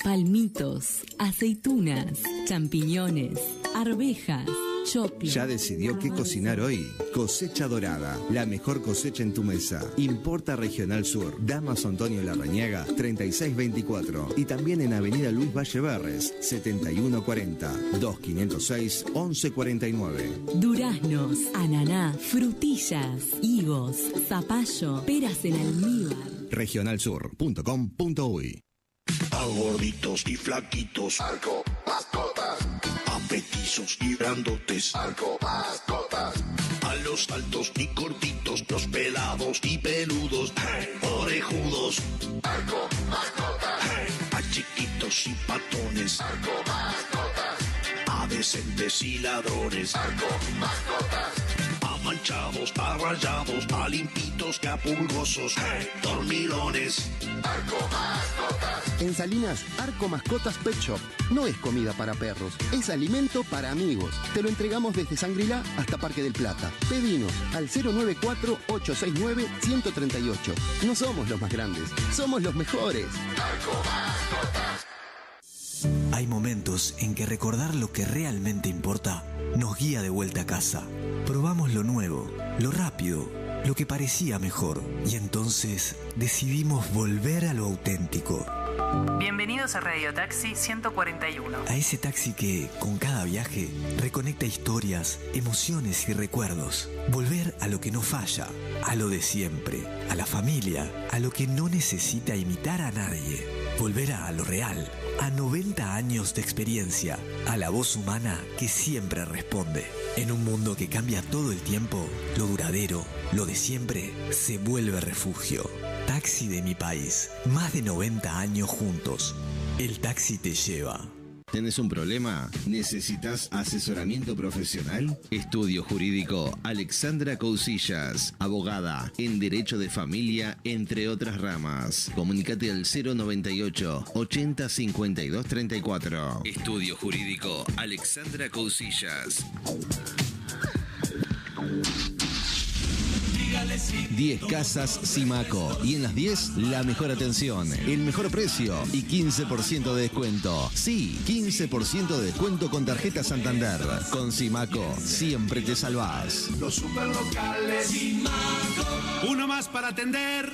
Palmitos, aceitunas, champiñones, arvejas, choclo. ¿Ya decidió qué cocinar hoy? Cosecha Dorada, la mejor cosecha en tu mesa. Importa Regional Sur, Damaso Antonio Larrañaga, 3624. Y también en Avenida Luis Valle Berres, 7140, 2506 1149. Duraznos, ananá, frutillas, higos, zapallo, peras en almíbar. Regionalsur.com.uy. A gorditos y flaquitos, Arco Mascotas. A petizos y grandotes, Arco Mascotas. A los altos y cortitos, los pelados y peludos, orejudos, Arco Mascotas. A chiquitos y patones, Arco Mascotas. A decentes y ladrones, Arco Mascotas. A manchados, a rayados, a limpitos y a pulgosos, dormilones, Arco Mascotas. En Salinas, Arco Mascotas Pet Shop. No es comida para perros, es alimento para amigos. Te lo entregamos desde Sangrila hasta Parque del Plata. Pedinos al 094-869-138. No somos los más grandes, somos los mejores. Arco Mascotas. Hay momentos en que recordar lo que realmente importa nos guía de vuelta a casa. Probamos lo nuevo, lo rápido, lo que parecía mejor. Y entonces decidimos volver a lo auténtico. Bienvenidos a Radio Taxi 141. A ese taxi que, con cada viaje, reconecta historias, emociones y recuerdos. Volver a lo que no falla, a lo de siempre, a la familia, a lo que no necesita imitar a nadie. Volver a lo real, A 90 años de experiencia, a la voz humana que siempre responde. En un mundo que cambia todo el tiempo, lo duradero, lo de siempre, se vuelve refugio. Taxi de mi país. Más de 90 años juntos. El taxi te lleva. ¿Tenés un problema? ¿Necesitas asesoramiento profesional? Estudio Jurídico Alexandra Cousillas, abogada en Derecho de Familia, entre otras ramas. Comunicate al 098 80 52 34. Estudio Jurídico Alexandra Cousillas. 10 casas Simaco. Y en las 10, la mejor atención, el mejor precio y 15% de descuento. Sí, 15% de descuento con tarjeta Santander. Con Simaco, siempre te salvás. Los superlocales Simaco. Uno más para atender.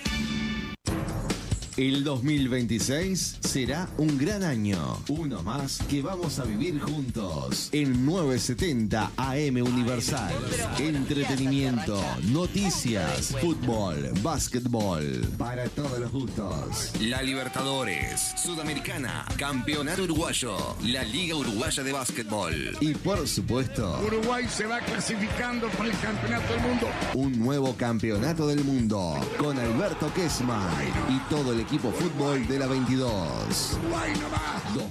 El 2026 será un gran año. Uno más que vamos a vivir juntos. En 970 AM Universal. Entretenimiento, noticias, fútbol, básquetbol. Para todos los gustos. La Libertadores, Sudamericana, Campeonato Uruguayo, la Liga Uruguaya de Básquetbol. Y por supuesto, Uruguay se va clasificando para el Campeonato del Mundo. un nuevo Campeonato del Mundo. Con Alberto Kessman y todo el equipo fútbol de la 22.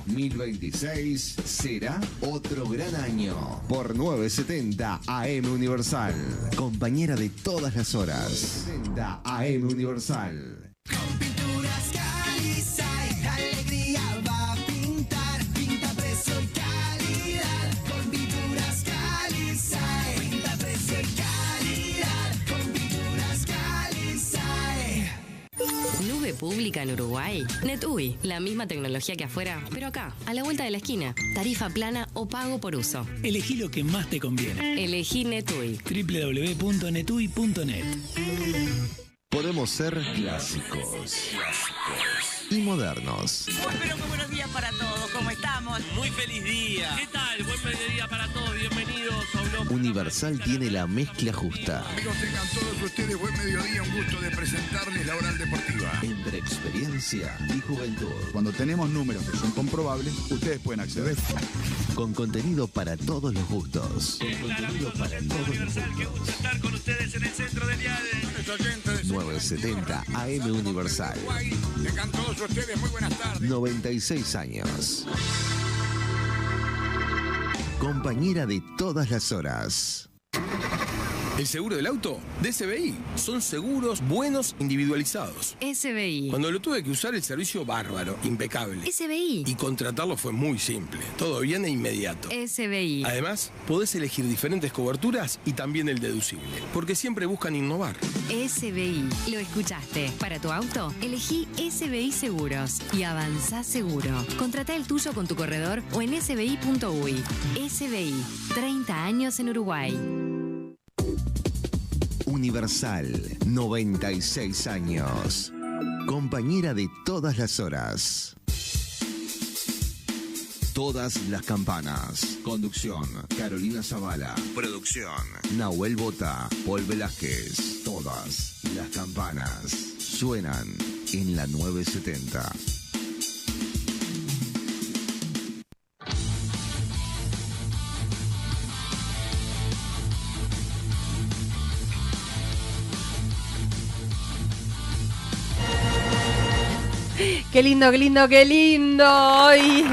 2026 será otro gran año. Por 970 AM Universal. Compañera de todas las horas. 970 AM Universal. Con pinturas Calizay, alegría va a pintar. Pinta, precio y calidad. Con pinturas Calizay. Pinta, precio y calidad. Con pinturas Calizay. Nube pública en Uruguay. NetUI, la misma tecnología que afuera, pero acá, a la vuelta de la esquina. Tarifa plana o pago por uso. Elegí lo que más te conviene. Elegí NetUI. www.netui.net. Podemos ser clásicos y modernos. Pero muy buenos días para todos, ¿cómo estamos? Muy feliz día. ¿Qué tal? Buen mediodía para todos. Bienvenidos a Europa. Universal tiene la mezcla justa. Amigos, tengan todos ustedes buen mediodía. Un gusto de presentarles la Oral Deportiva. Entre experiencia y juventud. Cuando tenemos números que son comprobables, ustedes pueden acceder. Con contenido para todos los gustos. Con contenido para todos los gustos. Qué gusto estar con ustedes en el centro de Viale. 970 AM Universal. Tengan todos ustedes muy buenas tardes. 96 años. Compañera de todas las horas. El seguro del auto de SBI. Son seguros buenos individualizados. SBI. Cuando lo tuve que usar, el servicio bárbaro, impecable. SBI. Y contratarlo fue muy simple. Todo bien e inmediato. SBI. Además, podés elegir diferentes coberturas y también el deducible. Porque siempre buscan innovar. SBI. Lo escuchaste. Para tu auto, elegí SBI Seguros y avanzá seguro. Contratá el tuyo con tu corredor o en sbi.uy. SBI. 30 años en Uruguay. Universal, 96 años. Compañera de todas las horas. Todas las campanas. Conducción, Carolina Zavala. Producción, Nahuel Bota, Paul Velázquez. Todas las campanas suenan en la 970. Qué lindo, qué lindo, qué lindo. Hoy,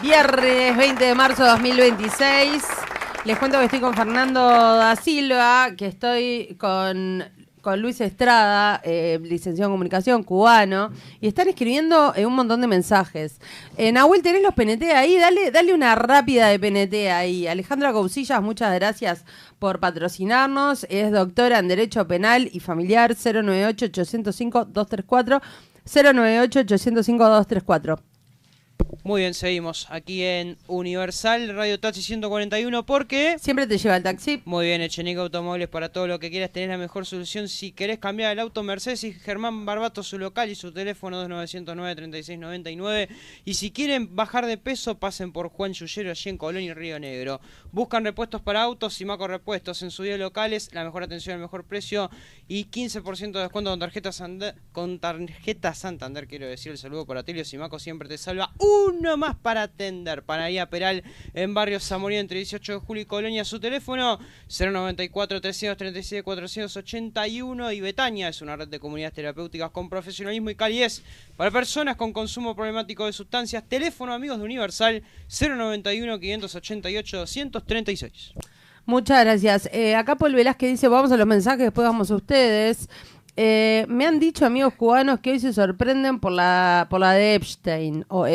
viernes 20 de marzo de 2026. Les cuento que estoy con Fernando da Silva, que estoy con Luis Estrada, licenciado en comunicación, cubano, y están escribiendo un montón de mensajes. Nahuel, ¿tenés los PNT ahí? Dale una rápida de PNT ahí. Alejandra Cousillas, muchas gracias por patrocinarnos. Es doctora en Derecho Penal y Familiar. 098-805-234. 098-805-234. Muy bien, seguimos aquí en Universal Radio Taxi 141 porque siempre te lleva el taxi. Muy bien, Echenique Automóviles, para todo lo que quieras, tenés la mejor solución. Si querés cambiar el auto, Mercedes y Germán Barbato, su local y su teléfono 2909-3699. Y si quieren bajar de peso, pasen por Juan Yullero allí en Colón y Río Negro. Buscan repuestos para autos, Simaco Repuestos en sus 10 locales, la mejor atención, el mejor precio y 15% de descuento con tarjeta Santander, quiero decir. El saludo para Tilio. Simaco siempre te salva. uno más para atender. Panadería Peral en Barrio Zamorino entre 18 de julio y Colonia. Su teléfono 094-337-481. Y Betania es una red de comunidades terapéuticas con profesionalismo y calidez para personas con consumo problemático de sustancias. Teléfono, amigos de Universal, 091-588-236. Muchas gracias. Acá Paul Velázquez dice, vamos a los mensajes, después vamos a ustedes. Me han dicho amigos cubanos que hoy se sorprenden por la de Epstein, o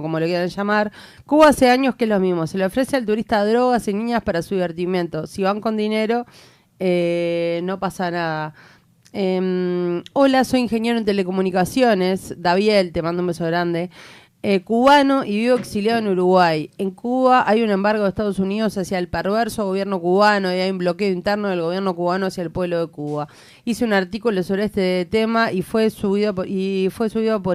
como lo quieran llamar. Cuba hace años que es lo mismo, se le ofrece al turista drogas y niñas para su divertimiento. Si van con dinero, no pasa nada. Hola, soy ingeniero en telecomunicaciones, Daviel, te mando un beso grande. Cubano y vivo exiliado en Uruguay. En Cuba hay un embargo de Estados Unidos hacia el perverso gobierno cubano y hay un bloqueo interno del gobierno cubano hacia el pueblo de Cuba. Hice un artículo sobre este tema y fue subido por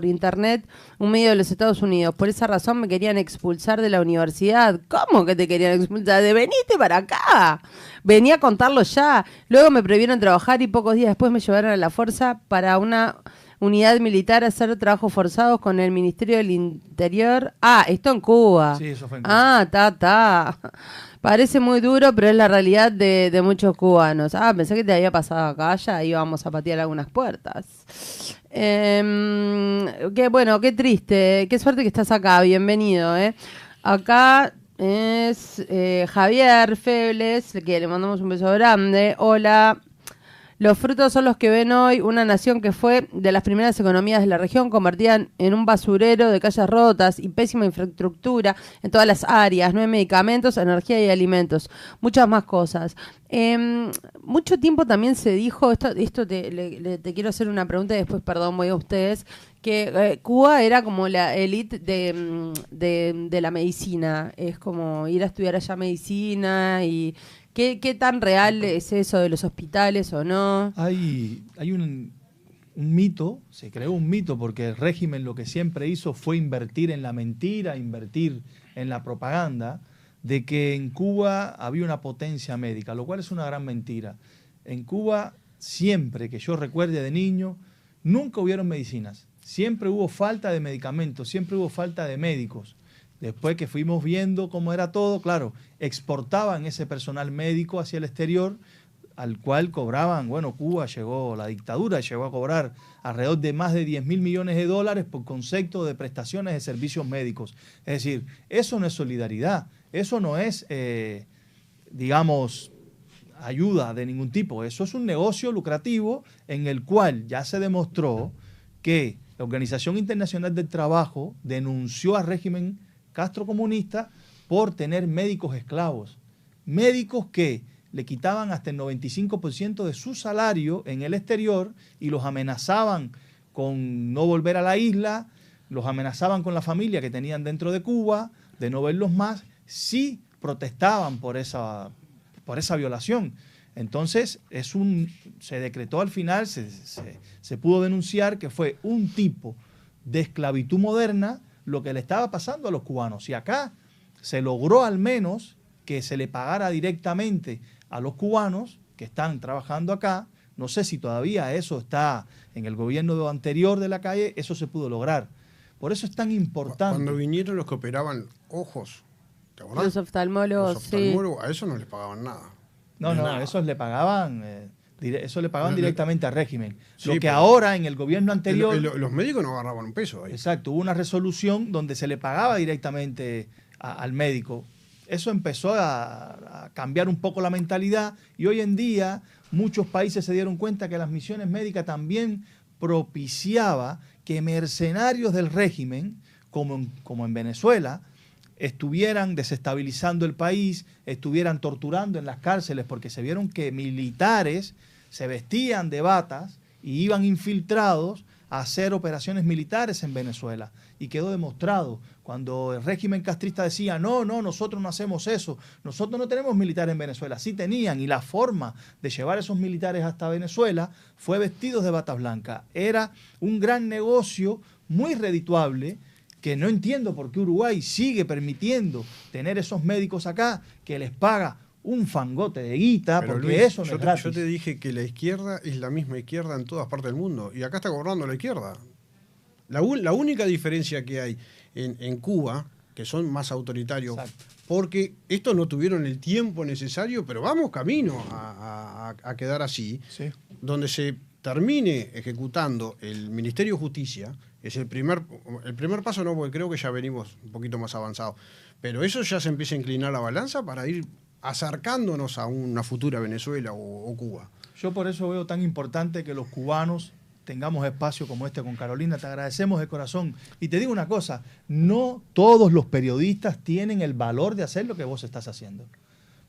internet, un medio de los Estados Unidos. Por esa razón me querían expulsar de la universidad. ¿Cómo que te querían expulsar? Venite para acá. Venía a contarlo ya. Luego me prohibieron trabajar y pocos días después me llevaron a la fuerza para una unidad militar a hacer trabajos forzados con el Ministerio del Interior. Esto en Cuba. Sí, eso fue en Cuba. Parece muy duro, pero es la realidad de muchos cubanos. Pensé que te había pasado acá, ya íbamos a patear algunas puertas. Qué triste, qué suerte que estás acá, bienvenido. Acá es Javier Febles, que le mandamos un beso grande. Hola. Los frutos son los que ven hoy una nación que fue de las primeras economías de la región, convertida en un basurero de calles rotas y pésima infraestructura en todas las áreas. No hay medicamentos, energía y alimentos. Muchas más cosas. Mucho tiempo también se dijo, esto te quiero hacer una pregunta y después, perdón, voy a ustedes, que Cuba era como la élite de la medicina. Es como ir a estudiar allá medicina y... ¿Qué tan real es eso de los hospitales o no? Hay un mito, se creó un mito porque el régimen lo que siempre hizo fue invertir en la mentira, invertir en la propaganda, de que en Cuba había una potencia médica, lo cual es una gran mentira. En Cuba, siempre que yo recuerde de niño, nunca hubieron medicinas. Siempre hubo falta de medicamentos, siempre hubo falta de médicos. Después que fuimos viendo cómo era todo, claro, exportaban ese personal médico hacia el exterior, al cual cobraban, Cuba llegó, la dictadura llegó a cobrar alrededor de más de 10.000 millones de dólares por concepto de prestaciones de servicios médicos. Es decir, eso no es solidaridad, eso no es, ayuda de ningún tipo, eso es un negocio lucrativo en el cual ya se demostró que la Organización Internacional del Trabajo denunció al régimen castrocomunista por tener médicos esclavos, médicos que le quitaban hasta el 95% de su salario en el exterior y los amenazaban con no volver a la isla, los amenazaban con la familia que tenían dentro de Cuba, de no verlos más, si protestaban por esa violación. Entonces, se decretó al final, se pudo denunciar que fue un tipo de esclavitud moderna lo que le estaba pasando a los cubanos. Y acá se logró al menos que se le pagara directamente a los cubanos que están trabajando acá. No sé si todavía eso está en el gobierno anterior de la calle, eso se pudo lograr. Por eso es tan importante. Cuando vinieron los que operaban ojos, ¿te acordás? Los oftalmólogos, sí. A eso no les pagaban nada. No, esos le pagaban... Eso le pagaban directamente al régimen. Sí, lo que ahora en el gobierno anterior... Los médicos no agarraban un peso ahí. Exacto, hubo una resolución donde se le pagaba directamente al médico. Eso empezó a cambiar un poco la mentalidad y hoy en día muchos países se dieron cuenta que las misiones médicas también propiciaba que mercenarios del régimen, como en Venezuela, estuvieran desestabilizando el país, estuvieran torturando en las cárceles, porque se vieron que militares se vestían de batas y iban infiltrados a hacer operaciones militares en Venezuela. Y quedó demostrado, cuando el régimen castrista decía, no, nosotros no hacemos eso, nosotros no tenemos militares en Venezuela. Sí tenían, y la forma de llevar esos militares hasta Venezuela fue vestidos de bata blanca. Era un gran negocio, muy redituable, que no entiendo por qué Uruguay sigue permitiendo tener esos médicos acá, que les paga un fangote de guita, pero porque Luis, eso no es gratis. Yo te dije que la izquierda es la misma izquierda en todas partes del mundo, y acá está cobrando la izquierda. La única diferencia que hay en Cuba, que son más autoritarios, porque estos no tuvieron el tiempo necesario, pero vamos camino a quedar así, donde se termine ejecutando el Ministerio de Justicia, es el primer paso, no, porque creo que ya venimos un poquito más avanzados, pero eso ya se empieza a inclinar la balanza para ir acercándonos a una futura Venezuela o Cuba. Yo por eso veo tan importante que los cubanos tengamos espacio como este con Carolina. Te agradecemos de corazón. Y te digo una cosa, no todos los periodistas tienen el valor de hacer lo que vos estás haciendo.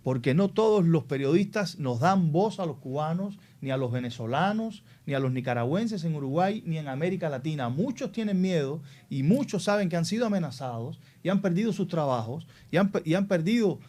Porque no todos los periodistas nos dan voz a los cubanos, ni a los venezolanos, ni a los nicaragüenses en Uruguay, ni en América Latina. Muchos tienen miedo y muchos saben que han sido amenazados y han perdido sus trabajos y han perdido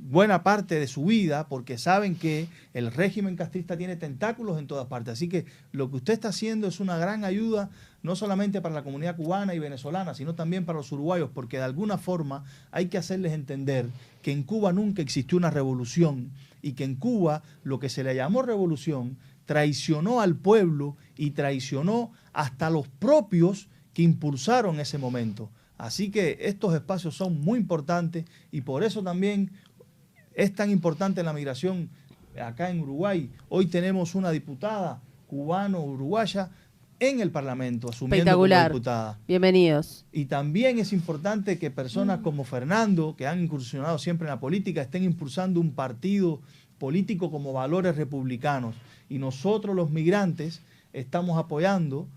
buena parte de su vida porque saben que el régimen castrista tiene tentáculos en todas partes. Así que lo que usted está haciendo es una gran ayuda, no solamente para la comunidad cubana y venezolana, sino también para los uruguayos, porque de alguna forma hay que hacerles entender que en Cuba nunca existió una revolución y que en Cuba lo que se le llamó revolución traicionó al pueblo y traicionó hasta los propios que impulsaron ese momento. Así que estos espacios son muy importantes y por eso también es tan importante la migración acá en Uruguay. Hoy tenemos una diputada cubano-uruguaya en el Parlamento, asumiendo como diputada. Bienvenidos. Y también es importante que personas como Fernando, que han incursionado siempre en la política, estén impulsando un partido político como valores republicanos. Y nosotros los migrantes estamos apoyando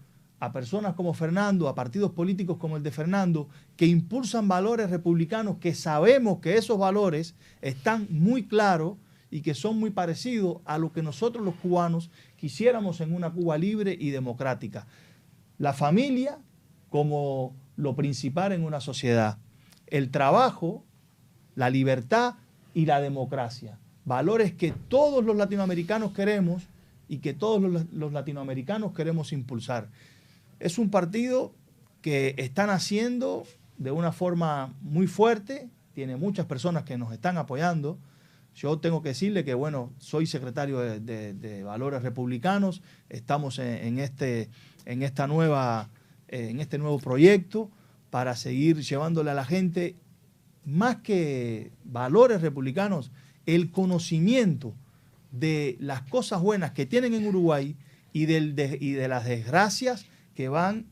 a personas como Fernando, a partidos políticos como el de Fernando, que impulsan valores republicanos, que sabemos que esos valores están muy claros y que son muy parecidos a lo que nosotros los cubanos quisiéramos en una Cuba libre y democrática. La familia como lo principal en una sociedad, el trabajo, la libertad y la democracia. Valores que todos los latinoamericanos queremos y que todos los latinoamericanos queremos impulsar. Es un partido que están haciendo de una forma muy fuerte, tiene muchas personas que nos están apoyando. Yo tengo que decirle que, bueno, soy secretario de Valores Republicanos, estamos en este nuevo proyecto para seguir llevándole a la gente, más que valores republicanos, el conocimiento de las cosas buenas que tienen en Uruguay y de las desgracias que van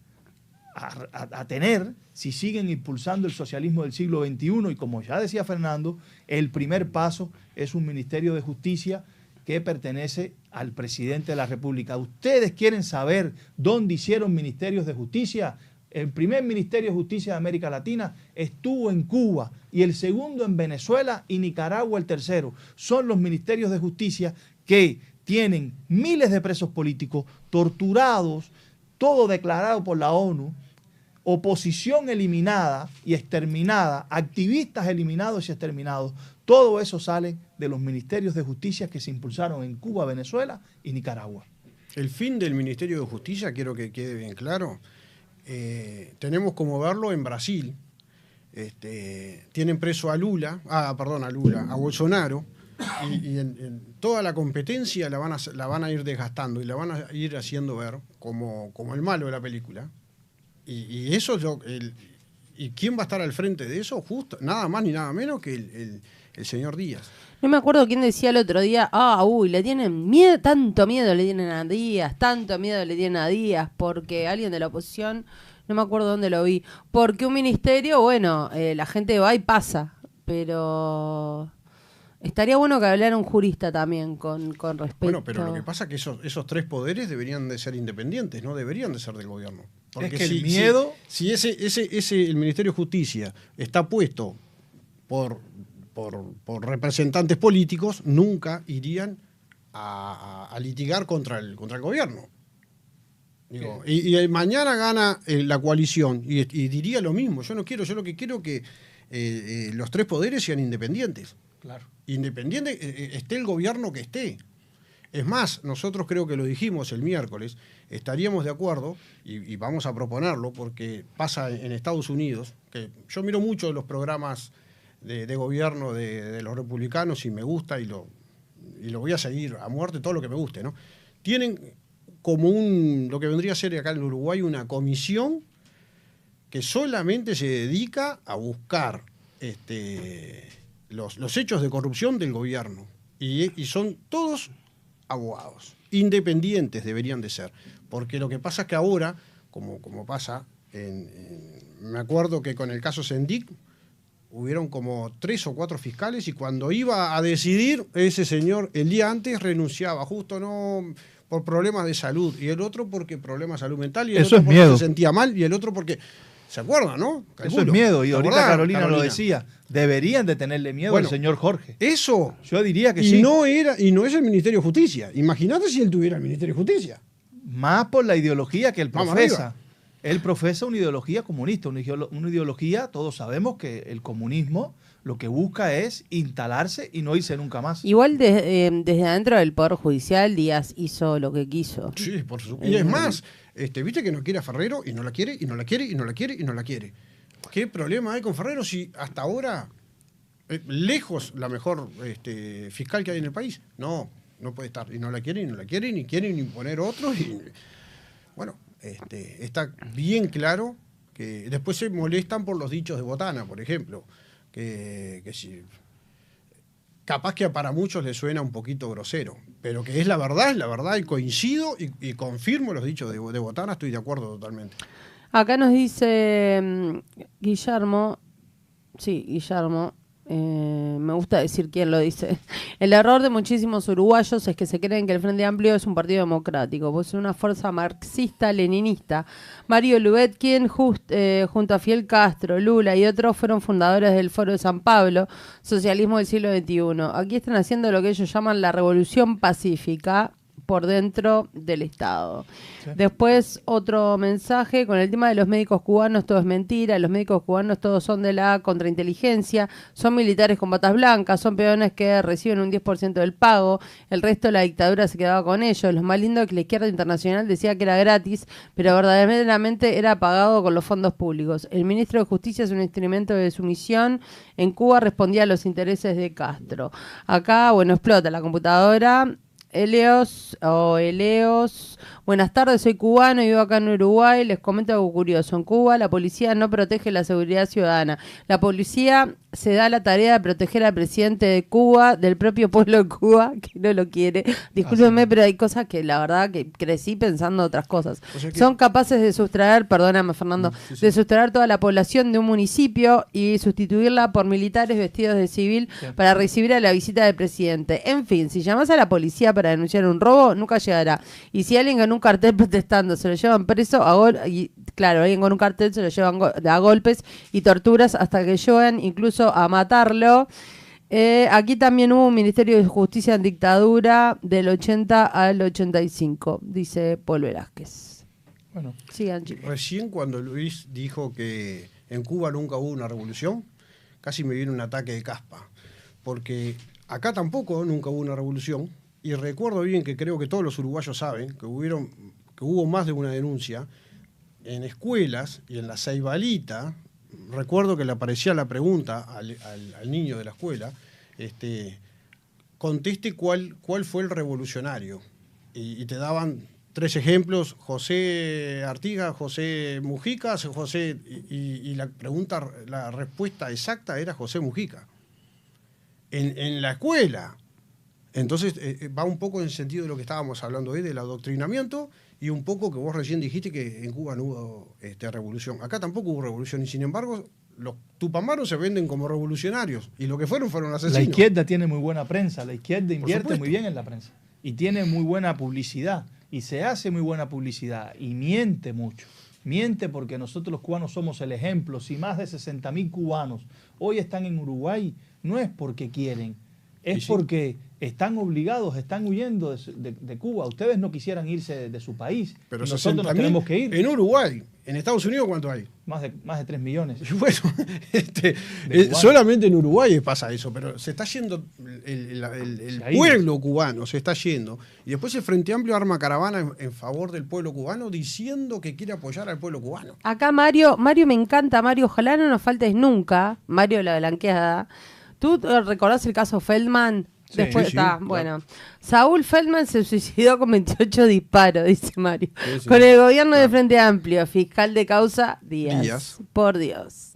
a tener si siguen impulsando el socialismo del siglo XXI. Y como ya decía Fernando, el primer paso es un Ministerio de Justicia que pertenece al presidente de la República. ¿Ustedes quieren saber dónde hicieron ministerios de justicia? El primer Ministerio de Justicia de América Latina estuvo en Cuba y el segundo en Venezuela y Nicaragua el tercero. Son los ministerios de justicia que tienen miles de presos políticos torturados, todo declarado por la ONU, oposición eliminada y exterminada, activistas eliminados y exterminados. Todo eso sale de los ministerios de justicia que se impulsaron en Cuba, Venezuela y Nicaragua. El fin del Ministerio de Justicia, quiero que quede bien claro, tenemos como verlo en Brasil. Tienen preso a a Bolsonaro, y en toda la competencia la van a ir desgastando y la van a ir haciendo ver como el malo de la película. Y eso es ¿y quién va a estar al frente de eso? Justo, nada más ni nada menos que el señor Díaz. No me acuerdo quién decía el otro día, le tienen miedo, tanto miedo le tienen a Díaz, tanto miedo le tienen a Díaz, porque alguien de la oposición, no me acuerdo dónde lo vi, porque un ministerio, bueno, la gente va y pasa, pero estaría bueno que hablara un jurista también con respecto. Bueno, pero lo que pasa es que esos tres poderes deberían de ser independientes, no deberían de ser del gobierno. Porque es que el miedo... Si el Ministerio de Justicia está puesto por representantes políticos, nunca irían a litigar contra el gobierno. Digo, y mañana gana la coalición y diría lo mismo. Yo lo que quiero que los tres poderes sean independientes. Claro. Independiente, esté el gobierno que esté. Es más, nosotros creo que lo dijimos el miércoles, estaríamos de acuerdo, y vamos a proponerlo, porque pasa en Estados Unidos, que yo miro mucho los programas de gobierno de los republicanos y me gusta y lo voy a seguir a muerte todo lo que me guste, ¿no? Tienen como lo que vendría a ser acá en Uruguay una comisión que solamente se dedica a buscar los hechos de corrupción del gobierno. Y son todos abogados, independientes deberían de ser. Porque lo que pasa es que ahora, como pasa, me acuerdo que con el caso Sendic, hubieron como 3 o 4 fiscales y cuando iba a decidir, ese señor el día antes renunciaba, justo no por problemas de salud, y el otro porque problemas de salud mental, y el Eso otro es porque miedo. se sentía mal, y el otro porque... ¿Se acuerdan, no? Eso Calculo. es miedo, y ¿Te ahorita acordás, Carolina lo decía. Deberían de tenerle miedo al señor Jorge. Eso. Yo diría que y sí. No es el Ministerio de Justicia. Imagínate si él tuviera el Ministerio de Justicia. Más por la ideología que él Vamos profesa. arriba. Él profesa una ideología comunista, una ideología, todos sabemos que el comunismo lo que busca es instalarse y no irse nunca más. Igual desde adentro del Poder Judicial, Díaz hizo lo que quiso. Sí, por supuesto. Y es más, viste que no quiere a Ferrero y no la quiere, y no la quiere, y no la quiere, y no la quiere. ¿Qué problema hay con Ferrero si hasta ahora, lejos la mejor fiscal que hay en el país? No puede estar. Y no la quiere, y no la quiere, ni quieren imponer otros. Y, bueno, está bien claro que después se molestan por los dichos de Botana, por ejemplo. Que si, capaz que para muchos les suena un poquito grosero, pero que es la verdad, y coincido y confirmo los dichos de Botana, estoy de acuerdo totalmente. Acá nos dice Guillermo, me gusta decir quién lo dice. El error de muchísimos uruguayos es que se creen que el Frente Amplio es un partido democrático, pues es una fuerza marxista-leninista. Mario Luet, quien junto a Fidel Castro, Lula y otros fueron fundadores del Foro de San Pablo, socialismo del siglo XXI. Aquí están haciendo lo que ellos llaman la revolución pacífica por dentro del Estado. Sí. Después otro mensaje con el tema de los médicos cubanos, todo es mentira, los médicos cubanos todos son de la contrainteligencia, son militares con batas blancas, son peones que reciben un 10% del pago, el resto de la dictadura se quedaba con ellos. Lo más lindo es que la izquierda internacional decía que era gratis, pero verdaderamente era pagado con los fondos públicos. El ministro de Justicia es un instrumento de sumisión. En Cuba respondía a los intereses de Castro. Acá, bueno, explota la computadora. Eleos, buenas tardes, soy cubano y vivo acá en Uruguay. Les comento algo curioso. En Cuba la policía no protege la seguridad ciudadana. La policía se da la tarea de proteger al presidente de Cuba, del propio pueblo de Cuba, que no lo quiere. Discúlpenme, pero hay cosas que la verdad que crecí pensando otras cosas. O sea que... Son capaces de sustraer, perdóname Fernando, de sustraer toda la población de un municipio y sustituirla por militares vestidos de civil para recibir a la visita del presidente. En fin, si llamás a la policía para denunciar un robo, nunca llegará. Y si alguien con un cartel protestando se lo llevan preso, alguien con un cartel se lo llevan a golpes y torturas hasta que llegan incluso a matarlo. Aquí también hubo un Ministerio de Justicia en dictadura del 80 al 85, dice Paul Velázquez. Bueno, sigan, chicos. Recién cuando Luis dijo que en Cuba nunca hubo una revolución, casi me viene un ataque de caspa, porque acá tampoco nunca hubo una revolución. Y recuerdo bien que creo que todos los uruguayos saben que hubo más de una denuncia en escuelas y en la Ceibalita. Recuerdo que le aparecía la pregunta al niño de la escuela, conteste cuál fue el revolucionario. Y te daban 3 ejemplos: José Artigas, José Mujica, y la respuesta exacta era José Mujica. En la escuela. Entonces va un poco en el sentido de lo que estábamos hablando hoy, del adoctrinamiento, y un poco que vos recién dijiste que en Cuba no hubo revolución. Acá tampoco hubo revolución, y sin embargo los tupamaros se venden como revolucionarios, y lo que fueron asesinos. La izquierda tiene muy buena prensa, la izquierda invierte muy bien en la prensa, y tiene muy buena publicidad, y se hace muy buena publicidad, y miente mucho. Miente porque nosotros los cubanos somos el ejemplo. Si más de 60.000 cubanos hoy están en Uruguay, no es porque quieren, es porque están obligados, están huyendo de Cuba. Ustedes no quisieran irse de su país. Pero nosotros nos tenemos que ir. En Uruguay, en Estados Unidos, ¿cuánto hay? Más de 3 millones. Bueno, solamente en Uruguay pasa eso, pero se está yendo el pueblo cubano, se está yendo. Y después el Frente Amplio arma caravana en favor del pueblo cubano, diciendo que quiere apoyar al pueblo cubano. Acá Mario me encanta, Mario, ojalá no nos faltes nunca, Mario la blanqueada. ¿Tú recordás el caso Feldman? Después está, bueno. Saúl Feldman se suicidó con 28 disparos, dice Mario. Sí. Con el gobierno de Frente Amplio, fiscal de causa, Díaz. Por Dios.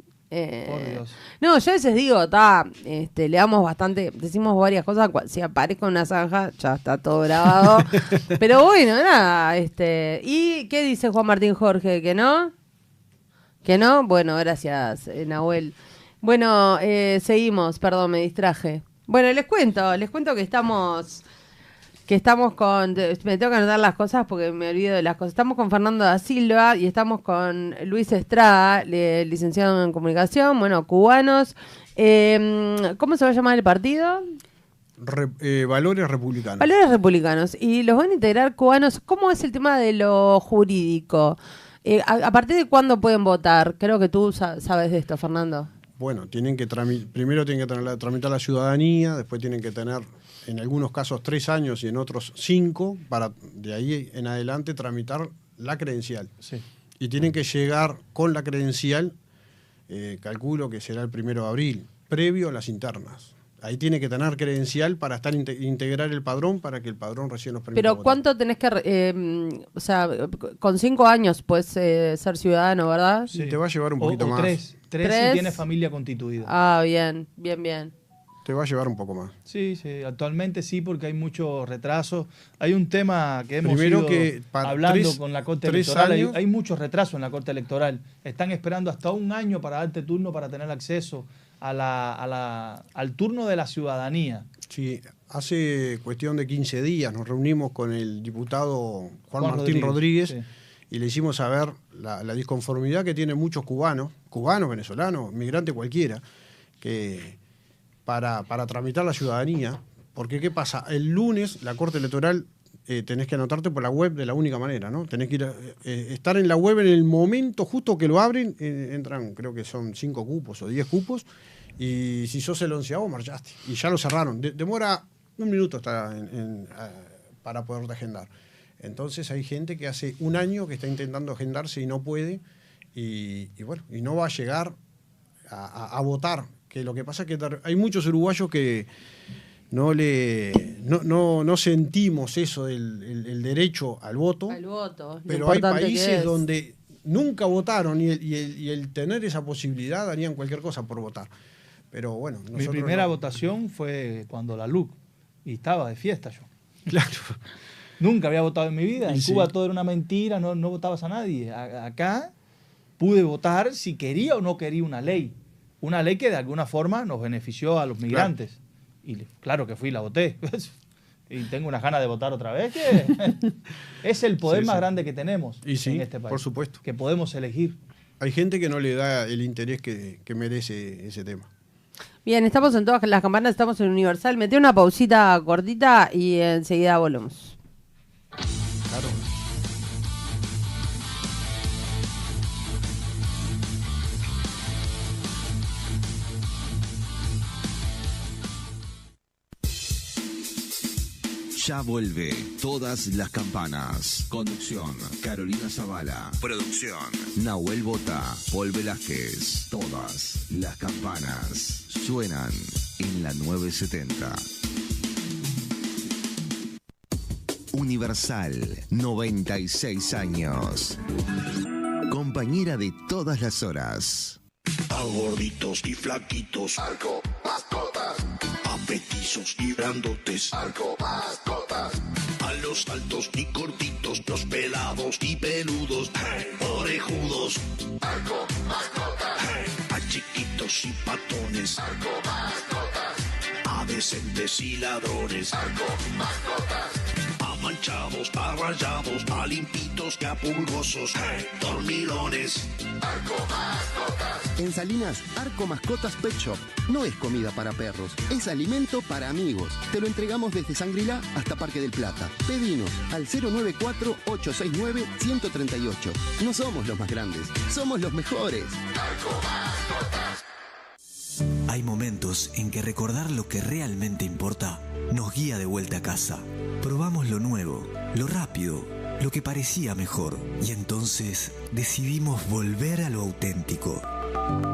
No, yo a veces digo, le damos bastante, decimos varias cosas, si aparezco en una zanja, ya está todo grabado. Pero bueno, nada, ¿y qué dice Juan Martín Jorge? ¿Que no? ¿Que no? Bueno, gracias, Nahuel. Bueno, seguimos, perdón, me distraje. Bueno, les cuento que estamos con, me tengo que anotar las cosas porque me olvido de las cosas. Estamos con Fernando da Silva y estamos con Luis Estrada, licenciado en comunicación, cubanos. ¿Cómo se va a llamar el partido? Valores Republicanos. Valores Republicanos. Y los van a integrar cubanos. ¿Cómo es el tema de lo jurídico? ¿A partir de cuándo pueden votar? Creo que tú sabes de esto, Fernando. Bueno, primero tienen que tramitar la ciudadanía, después tienen que tener, en algunos casos, 3 años y en otros 5, para de ahí en adelante tramitar la credencial. Sí. Y tienen que llegar con la credencial, calculo que será el 1 de abril, previo a las internas. Ahí tiene que tener credencial para integrar el padrón, para que el padrón recién los permita. Pero ¿cuánto tenés que...? Con 5 años puedes ser ciudadano, ¿verdad? Sí. Te va a llevar un poquito más. 3 si tienes familia constituida. Ah, bien. Te va a llevar un poco más. Sí, actualmente sí, porque hay mucho retraso. Hay un tema que hemos ido hablando con la Corte Electoral. Hay mucho retraso en la Corte Electoral. Están esperando hasta 1 año para darte turno para tener acceso al turno de la ciudadanía. Sí, hace cuestión de 15 días nos reunimos con el diputado Juan Martín Rodríguez sí. Y le hicimos saber la disconformidad que tienen muchos cubanos, venezolanos, migrantes cualquiera, que para tramitar la ciudadanía, porque ¿qué pasa? El lunes la Corte Electoral tenés que anotarte por la web de la única manera, ¿no? Tenés que ir estar en la web en el momento justo que lo abren, entran, creo que son 5 cupos o 10 cupos, y si sos el 11º, marchaste. Y ya lo cerraron. Demora 1 minuto para poderte agendar. Entonces hay gente que hace 1 año que está intentando agendarse y no puede, y no va a llegar a votar. Que lo que pasa es que hay muchos uruguayos que no sentimos eso del derecho al voto. Pero hay países donde nunca votaron y el tener esa posibilidad darían cualquier cosa por votar. Pero bueno, mi primera votación fue cuando la LUC, y estaba de fiesta yo. Claro. Nunca había votado en mi vida. En Cuba todo era una mentira, no votabas a nadie. Acá pude votar si quería o no quería una ley. Una ley que de alguna forma nos benefició a los migrantes. Claro. Y claro que fui y la voté. Y tengo unas ganas de votar otra vez. Que es el poder más grande que tenemos en este país. Por supuesto. Que podemos elegir. Hay gente que no le da el interés que merece ese tema. Bien, estamos en todas las campanas, estamos en Universal. Metí una pausita cortita y enseguida volvemos. Claro. Ya vuelve Todas las Campanas. Conducción, Carolina Zavala. Producción, Nahuel Bota, Paul Velázquez. Todas las campanas suenan en la 970. Universal, 96 años. Compañera de todas las horas. A gorditos y flaquitos, Arco Mascotas. A petizos y grandotes, Arco Mascotas. A los altos y cortitos, los pelados y peludos, orejudos, Arco Mascotas. A chiquitos y patones, Arco Mascotas. A decentes y ladrones, Arco Mascotas. A manchados, a rayados, a limpitos y a pulgosos, dormilones, Arco Mascotas. En Salinas, Arco Mascotas Pet Shop. No es comida para perros, es alimento para amigos. Te lo entregamos desde Sangrila hasta Parque del Plata. Pedinos al 094-869-138. No somos los más grandes, somos los mejores. Arco Mascotas. Hay momentos en que recordar lo que realmente importa nos guía de vuelta a casa. Probamos lo nuevo, lo rápido, lo que parecía mejor, y entonces decidimos volver a lo auténtico.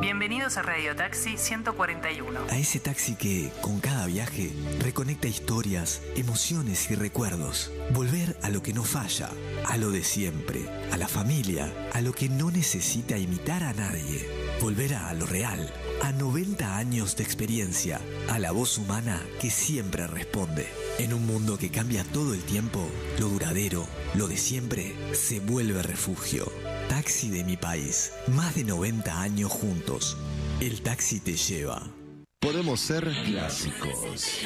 Bienvenidos a Radio Taxi 141. A ese taxi que, con cada viaje, reconecta historias, emociones y recuerdos. Volver a lo que no falla, a lo de siempre, a la familia, a lo que no necesita imitar a nadie. Volver a lo real, a 90 años de experiencia, a la voz humana que siempre responde. En un mundo que cambia todo el tiempo, lo duradero, lo de siempre, se vuelve refugio. Taxi de mi país, más de 90 años juntos. El taxi te lleva. Podemos ser clásicos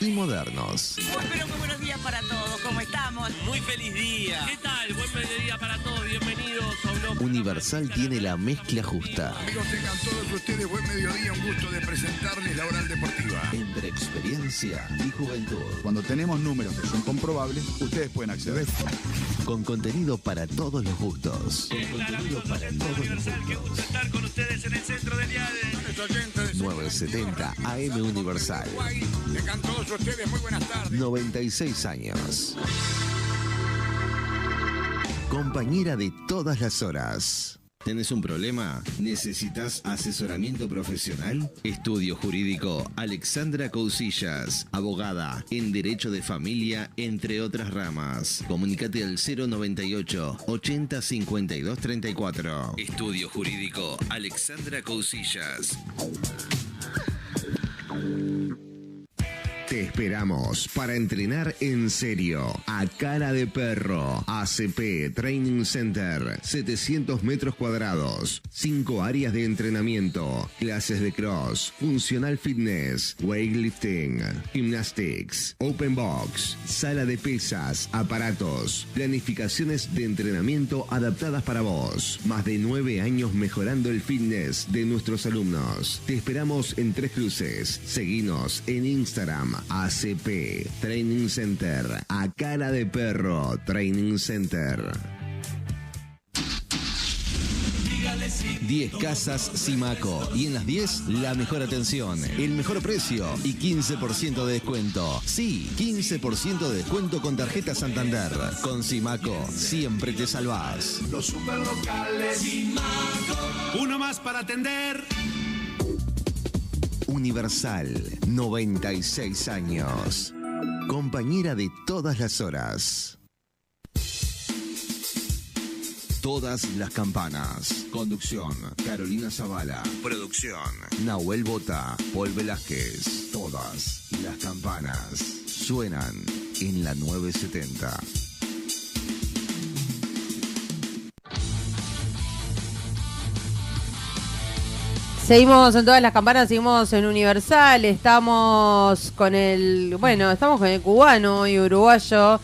y modernos. Pero muy buenos días para todos, ¿cómo estamos? Muy feliz día. ¿Qué tal? Buen mediodía para todos, bienvenidos a un... Universal tiene la mezcla justa. Amigos, tengan todos ustedes buen mediodía, un gusto de presentarles la Oral Deportiva. Entre experiencia y juventud. Cuando tenemos números que son comprobables, ustedes pueden acceder. Con contenido para todos los gustos. Con contenido para todos los gustos. Qué gusto estar con ustedes en el centro del día de... 970 AM Universal. Tengan todos ustedes muy buenas tardes. 96 años. Compañera de todas las horas. ¿Tenés un problema? ¿Necesitas asesoramiento profesional? Estudio Jurídico Alexandra Cousillas, abogada en Derecho de Familia, entre otras ramas. Comunicate al 098 80 52 34. Estudio Jurídico Alexandra Cousillas. Te esperamos para entrenar en serio, a cara de perro. ACP Training Center, 700 metros cuadrados, 5 áreas de entrenamiento, clases de cross, funcional fitness, weightlifting, gymnastics, open box, sala de pesas, aparatos, planificaciones de entrenamiento adaptadas para vos. Más de 9 años mejorando el fitness de nuestros alumnos. Te esperamos en Tres Cruces. Seguinos en Instagram. ACP Training Center, a cara de perro Training Center. 10 casas Simaco y en las 10 la mejor atención, el mejor precio y 15% de descuento. Sí, 15% de descuento con tarjeta Santander. Con Simaco siempre te salvás. Los superlocales Simaco. Uno más para atender. Universal, 96 años. Compañera de todas las horas. Todas las campanas. Conducción, Carolina Zavala. Producción, Nahuel Bota, Paul Velázquez. Todas las campanas suenan en la 970. Seguimos en todas las campanas, seguimos en Universal, estamos con el cubano y uruguayo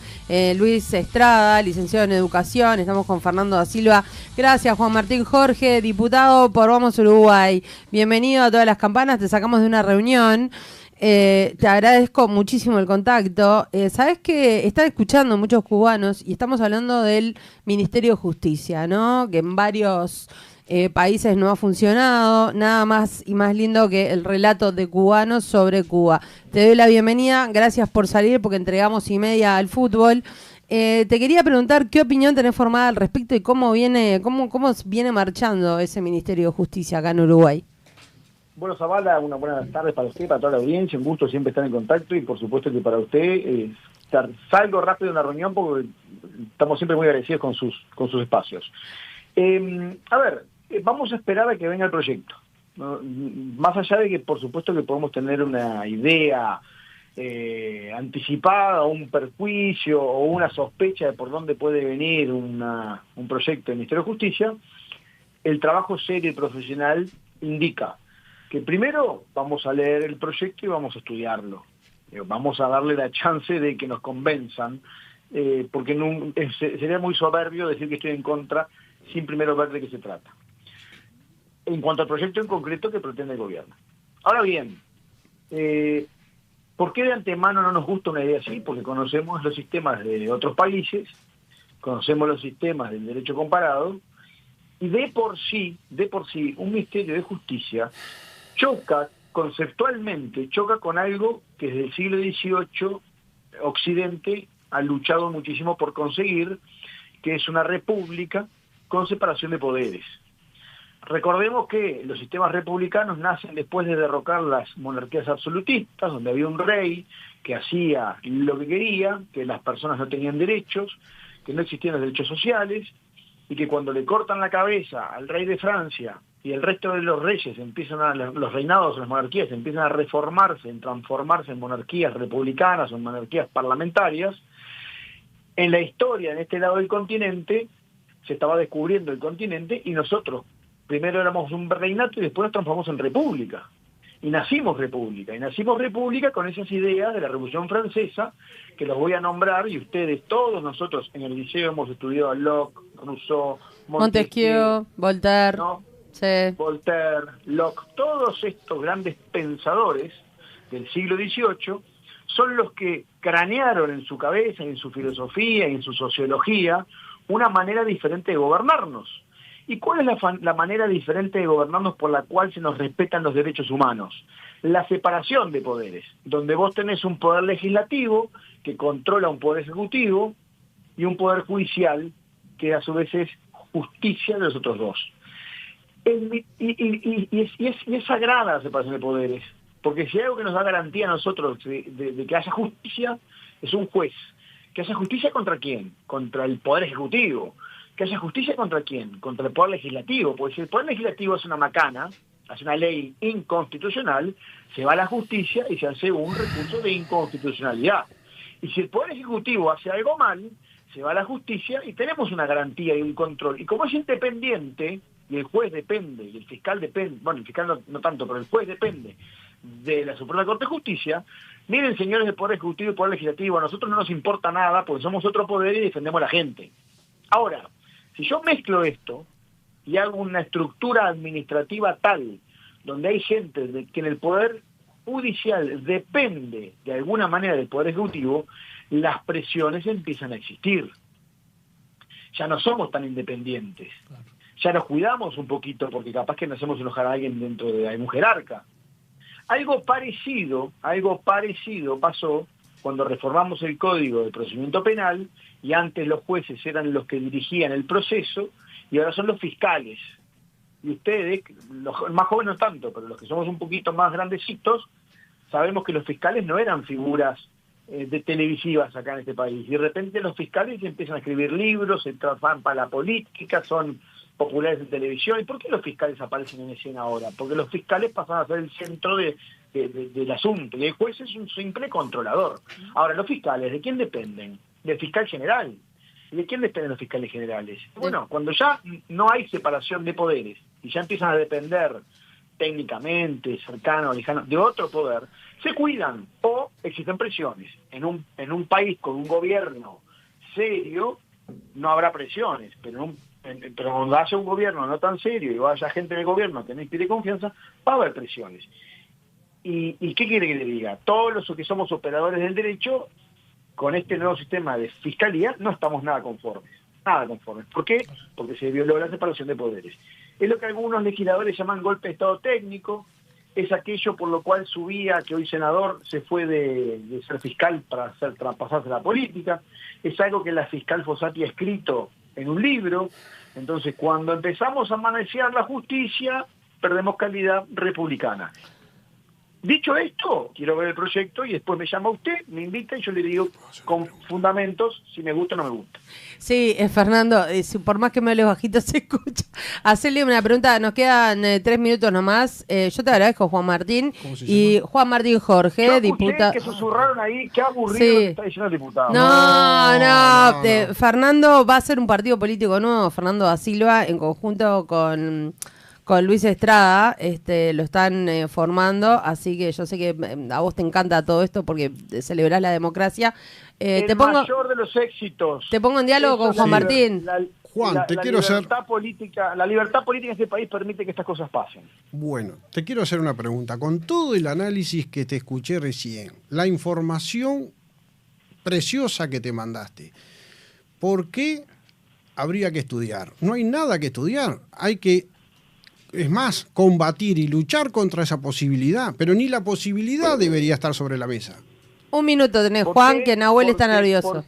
Luis Estrada, licenciado en Educación, estamos con Fernando da Silva. Gracias Juan Martín Jorge, diputado por Vamos Uruguay. Bienvenido a todas las campanas, te sacamos de una reunión. Te agradezco muchísimo el contacto. Sabes que están escuchando muchos cubanos y estamos hablando del Ministerio de Justicia, ¿no? Que en varios países no ha funcionado, nada más y más lindo que el relato de cubanos sobre Cuba. Te doy la bienvenida, gracias por salir porque entregamos 1:30 al fútbol. Te quería preguntar qué opinión tenés formada al respecto y cómo viene marchando ese Ministerio de Justicia acá en Uruguay. Bueno, Zavala, una buena tarde para usted, para toda la audiencia, un gusto siempre estar en contacto y por supuesto que para usted salgo rápido de una reunión porque estamos siempre muy agradecidos con sus espacios. A ver, vamos a esperar a que venga el proyecto, ¿no? Más allá de que por supuesto que podemos tener una idea anticipada o un perjuicio o una sospecha de por dónde puede venir un proyecto del Ministerio de Justicia, el trabajo serio y profesional indica que primero vamos a leer el proyecto y vamos a estudiarlo. Vamos a darle la chance de que nos convenzan, porque sería muy soberbio decir que estoy en contra sin primero ver de qué se trata. En cuanto al proyecto en concreto que pretende el gobierno. Ahora bien, ¿por qué de antemano no nos gusta una idea así? Porque conocemos los sistemas de otros países, conocemos los sistemas del derecho comparado, y de por sí, un Ministerio de Justicia conceptualmente choca con algo que desde el siglo XVIII Occidente ha luchado muchísimo por conseguir, que es una república con separación de poderes. Recordemos que los sistemas republicanos nacen después de derrocar las monarquías absolutistas, donde había un rey que hacía lo que quería, que las personas no tenían derechos, que no existían los derechos sociales, y que cuando le cortan la cabeza al rey de Francia y el resto de los reyes los reinados, las monarquías empiezan a reformarse, en transformarse en monarquías republicanas o en monarquías parlamentarias, en la historia, en este lado del continente, se estaba descubriendo el continente y nosotros primero éramos un reinato y después nos transformamos en república. Y nacimos república con esas ideas de la Revolución Francesa, que los voy a nombrar, y ustedes, todos nosotros en el liceo hemos estudiado a Locke, Rousseau, Montesquieu, Voltaire, ¿no? Sí. Voltaire, Locke, todos estos grandes pensadores del siglo XVIII son los que cranearon en su cabeza, en su filosofía, en su sociología, una manera diferente de gobernarnos. ¿Y cuál es la manera diferente de gobernarnos por la cual se nos respetan los derechos humanos? La separación de poderes, donde vos tenés un poder legislativo que controla un poder ejecutivo y un poder judicial que a su vez es justicia de los otros dos. Y es sagrada la separación de poderes, porque si hay algo que nos da garantía a nosotros de que haya justicia, es un juez. ¿Que haya justicia contra quién? Contra el poder ejecutivo. ¿Que haya justicia contra quién? Contra el poder legislativo, porque si el poder legislativo hace una macana, hace una ley inconstitucional, se va a la justicia y se hace un recurso de inconstitucionalidad. Y si el poder ejecutivo hace algo mal, se va a la justicia y tenemos una garantía y un control. Y como es independiente, y el juez depende, y el fiscal depende, bueno, el fiscal no tanto, pero el juez depende de la Suprema Corte de Justicia, miren, señores del Poder Ejecutivo y Poder Legislativo, a nosotros no nos importa nada porque somos otro poder y defendemos a la gente. Ahora, si yo mezclo esto y hago una estructura administrativa tal, donde hay gente que en el Poder Judicial depende de alguna manera del Poder Ejecutivo, las presiones empiezan a existir. Ya no somos tan independientes. Ya nos cuidamos un poquito porque capaz que nos hacemos enojar a alguien dentro de algún jerarca. Algo parecido pasó cuando reformamos el Código de Procedimiento Penal y antes los jueces eran los que dirigían el proceso y ahora son los fiscales. Y ustedes, los más jóvenes no tanto, pero los que somos un poquito más grandecitos, sabemos que los fiscales no eran figuras de televisivas acá en este país. Y de repente los fiscales empiezan a escribir libros, se transforman para la política, son populares en televisión. ¿Y por qué los fiscales aparecen en escena ahora? Porque los fiscales pasan a ser el centro del asunto y el juez es un simple controlador. Ahora, los fiscales, ¿de quién dependen? Del fiscal general. ¿Y de quién dependen los fiscales generales? Bueno, cuando ya no hay separación de poderes y ya empiezan a depender técnicamente, cercano, lejano, de otro poder, se cuidan o existen presiones. En un país con un gobierno serio no habrá presiones, pero cuando haya un gobierno no tan serio y vaya gente del gobierno que no inspire confianza, va a haber presiones. ¿Y qué quiere que le diga? Todos los que somos operadores del derecho, con este nuevo sistema de fiscalía, no estamos nada conformes. Nada conformes. ¿Por qué? Porque se violó la separación de poderes. Es lo que algunos legisladores llaman golpe de Estado técnico, es aquello por lo cual Subía, que hoy senador, se fue de ser fiscal para pasarse a la política, es algo que la fiscal Fossati ha escrito en un libro. Entonces, cuando empezamos a manosear la justicia, perdemos calidad republicana. Dicho esto, quiero ver el proyecto y después me llama usted, me invita y yo le digo con fundamentos si me gusta o no me gusta. Sí, Fernando, por más que me hables bajito se escucha. Hacerle una pregunta, nos quedan 3 minutos nomás. Yo te agradezco, Juan Martín. Y Juan Martín Jorge, diputado. Que susurraron ahí, qué aburrido sí. que está diciendo el diputado. No. Fernando va a ser un partido político nuevo, Fernando da Silva, en conjunto con Luis Estrada, lo están formando, así que yo sé que a vos te encanta todo esto porque celebrás la democracia. El mayor de los éxitos. Te pongo en diálogo con Juan Martín. Juan, te quiero hacer... La libertad política en este país permite que estas cosas pasen. Bueno, te quiero hacer una pregunta. Con todo el análisis que te escuché recién, la información preciosa que te mandaste, ¿por qué habría que estudiar? No hay nada que estudiar, hay que... Es más, combatir y luchar contra esa posibilidad, pero ni la posibilidad debería estar sobre la mesa. Un minuto tenés, Juan, que Nahuel está nervioso.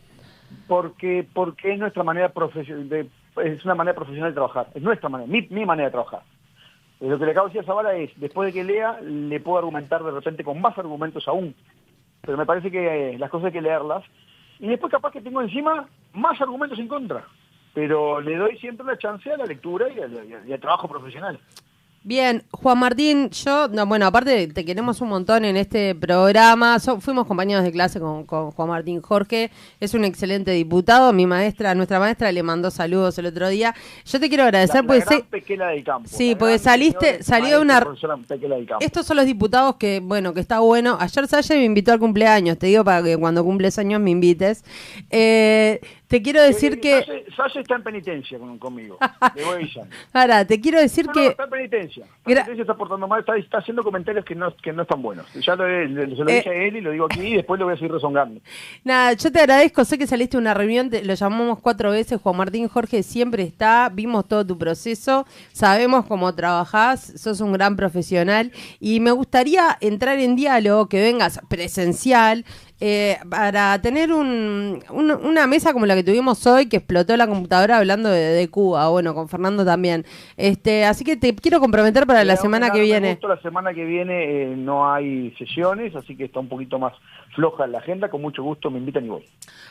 Porque es nuestra manera profesional, es una manera profesional de trabajar, es nuestra manera, mi manera de trabajar. Lo que le acabo de decir a Zavala es, después de que lea, le puedo argumentar de repente con más argumentos aún. Pero me parece que las cosas hay que leerlas. Y después capaz que tengo encima más argumentos en contra. Pero le doy siempre la chance a la lectura y al trabajo profesional. Bien, Juan Martín, bueno, aparte te queremos un montón en este programa, fuimos compañeros de clase con Juan Martín Jorge, es un excelente diputado, nuestra maestra le mandó saludos el otro día. Yo te quiero agradecer la gran Pequela del Campo. Sí, porque salió una... Estos son los diputados que está bueno. Ayer Salle me invitó al cumpleaños, te digo para que cuando cumples años me invites. Te quiero decir que... Salle está en penitencia conmigo, le voy avisando. Ahora, te quiero decir que... está en penitencia. Penitencia está portando mal, está haciendo comentarios que no están buenos. Ya se lo dije a él y lo digo aquí y después lo voy a seguir rezongando. Nada, yo te agradezco, sé que saliste de una reunión, lo llamamos 4 veces, Juan Martín Jorge siempre está, vimos todo tu proceso, sabemos cómo trabajás, sos un gran profesional y me gustaría entrar en diálogo, que vengas presencial, para tener una mesa como la que tuvimos hoy, que explotó la computadora hablando de Cuba, bueno, con Fernando también. Así que te quiero comprometer para la semana que viene. Justo la semana que viene no hay sesiones, así que está un poquito más floja la agenda. Con mucho gusto me invitan y voy.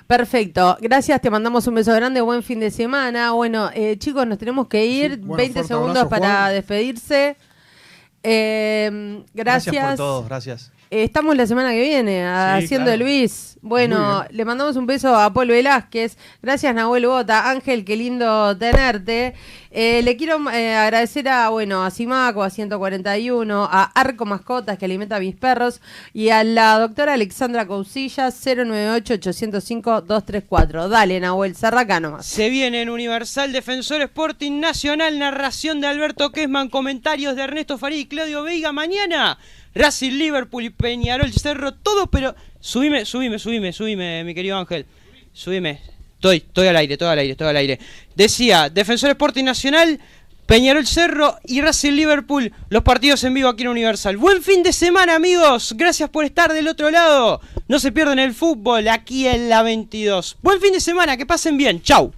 Perfecto, gracias, te mandamos un beso grande, buen fin de semana. Bueno, chicos, nos tenemos que ir, sí, 20 segundos abrazo, para despedirse. Gracias por todo, gracias. Estamos la semana que viene haciendo claro. Luis. Bueno, le mandamos un beso a Paul Velázquez. Gracias, Nahuel Bota. Ángel, qué lindo tenerte. Le quiero agradecer a Simaco, a 141, a Arco Mascotas, que alimenta a mis perros, y a la doctora Alexandra Cousillas, 098-805-234. Dale, Nahuel, cerra acá nomás. Se viene en Universal Defensor Sporting Nacional, narración de Alberto Kessman, comentarios de Ernesto Farid y Claudio Veiga. Mañana Racing, Liverpool y Peñarol Cerro, todo, pero subime, mi querido Ángel. Subime. Estoy al aire. Decía, Defensor Sporting Nacional, Peñarol Cerro y Racing Liverpool, los partidos en vivo aquí en Universal. Buen fin de semana, amigos. Gracias por estar del otro lado. No se pierdan el fútbol aquí en la 22. Buen fin de semana, que pasen bien. Chau.